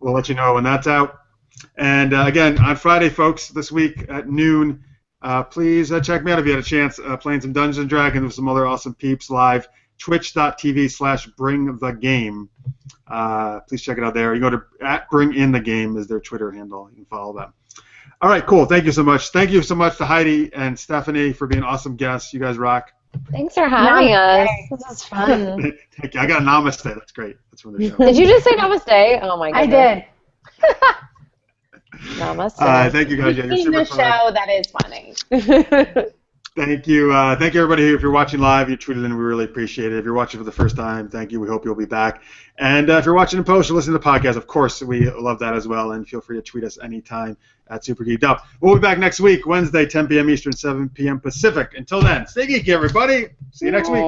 We'll let you know when that's out. And again, on Friday, folks, this week at noon, please check me out if you had a chance playing some Dungeons & Dragons with some other awesome peeps live. Twitch.tv/bringthegame. Please check it out there. You go to @bringinthegame is their Twitter handle. You can follow them. All right, cool. Thank you so much. Thank you so much to Heidi and Stephanie for being awesome guests. You guys rock. Thanks for having us. This was fun. Thank you. I got a namaste. That's great. That's from the show. Did you just say namaste? Oh my goodness. I did. Namaste. Thank you guys. Yeah, you're super fun. Show that is funny. Thank you. Thank you, everybody. If you're watching live, you tweeted in. We really appreciate it. If you're watching for the first time, thank you. We hope you'll be back. And if you're watching in post or listening to the podcast, of course, we love that as well. And feel free to tweet us anytime at Super Geeked Up. We'll be back next week, Wednesday, 10 p.m. Eastern, 7 p.m. Pacific. Until then, stay geeky, everybody. See you next week.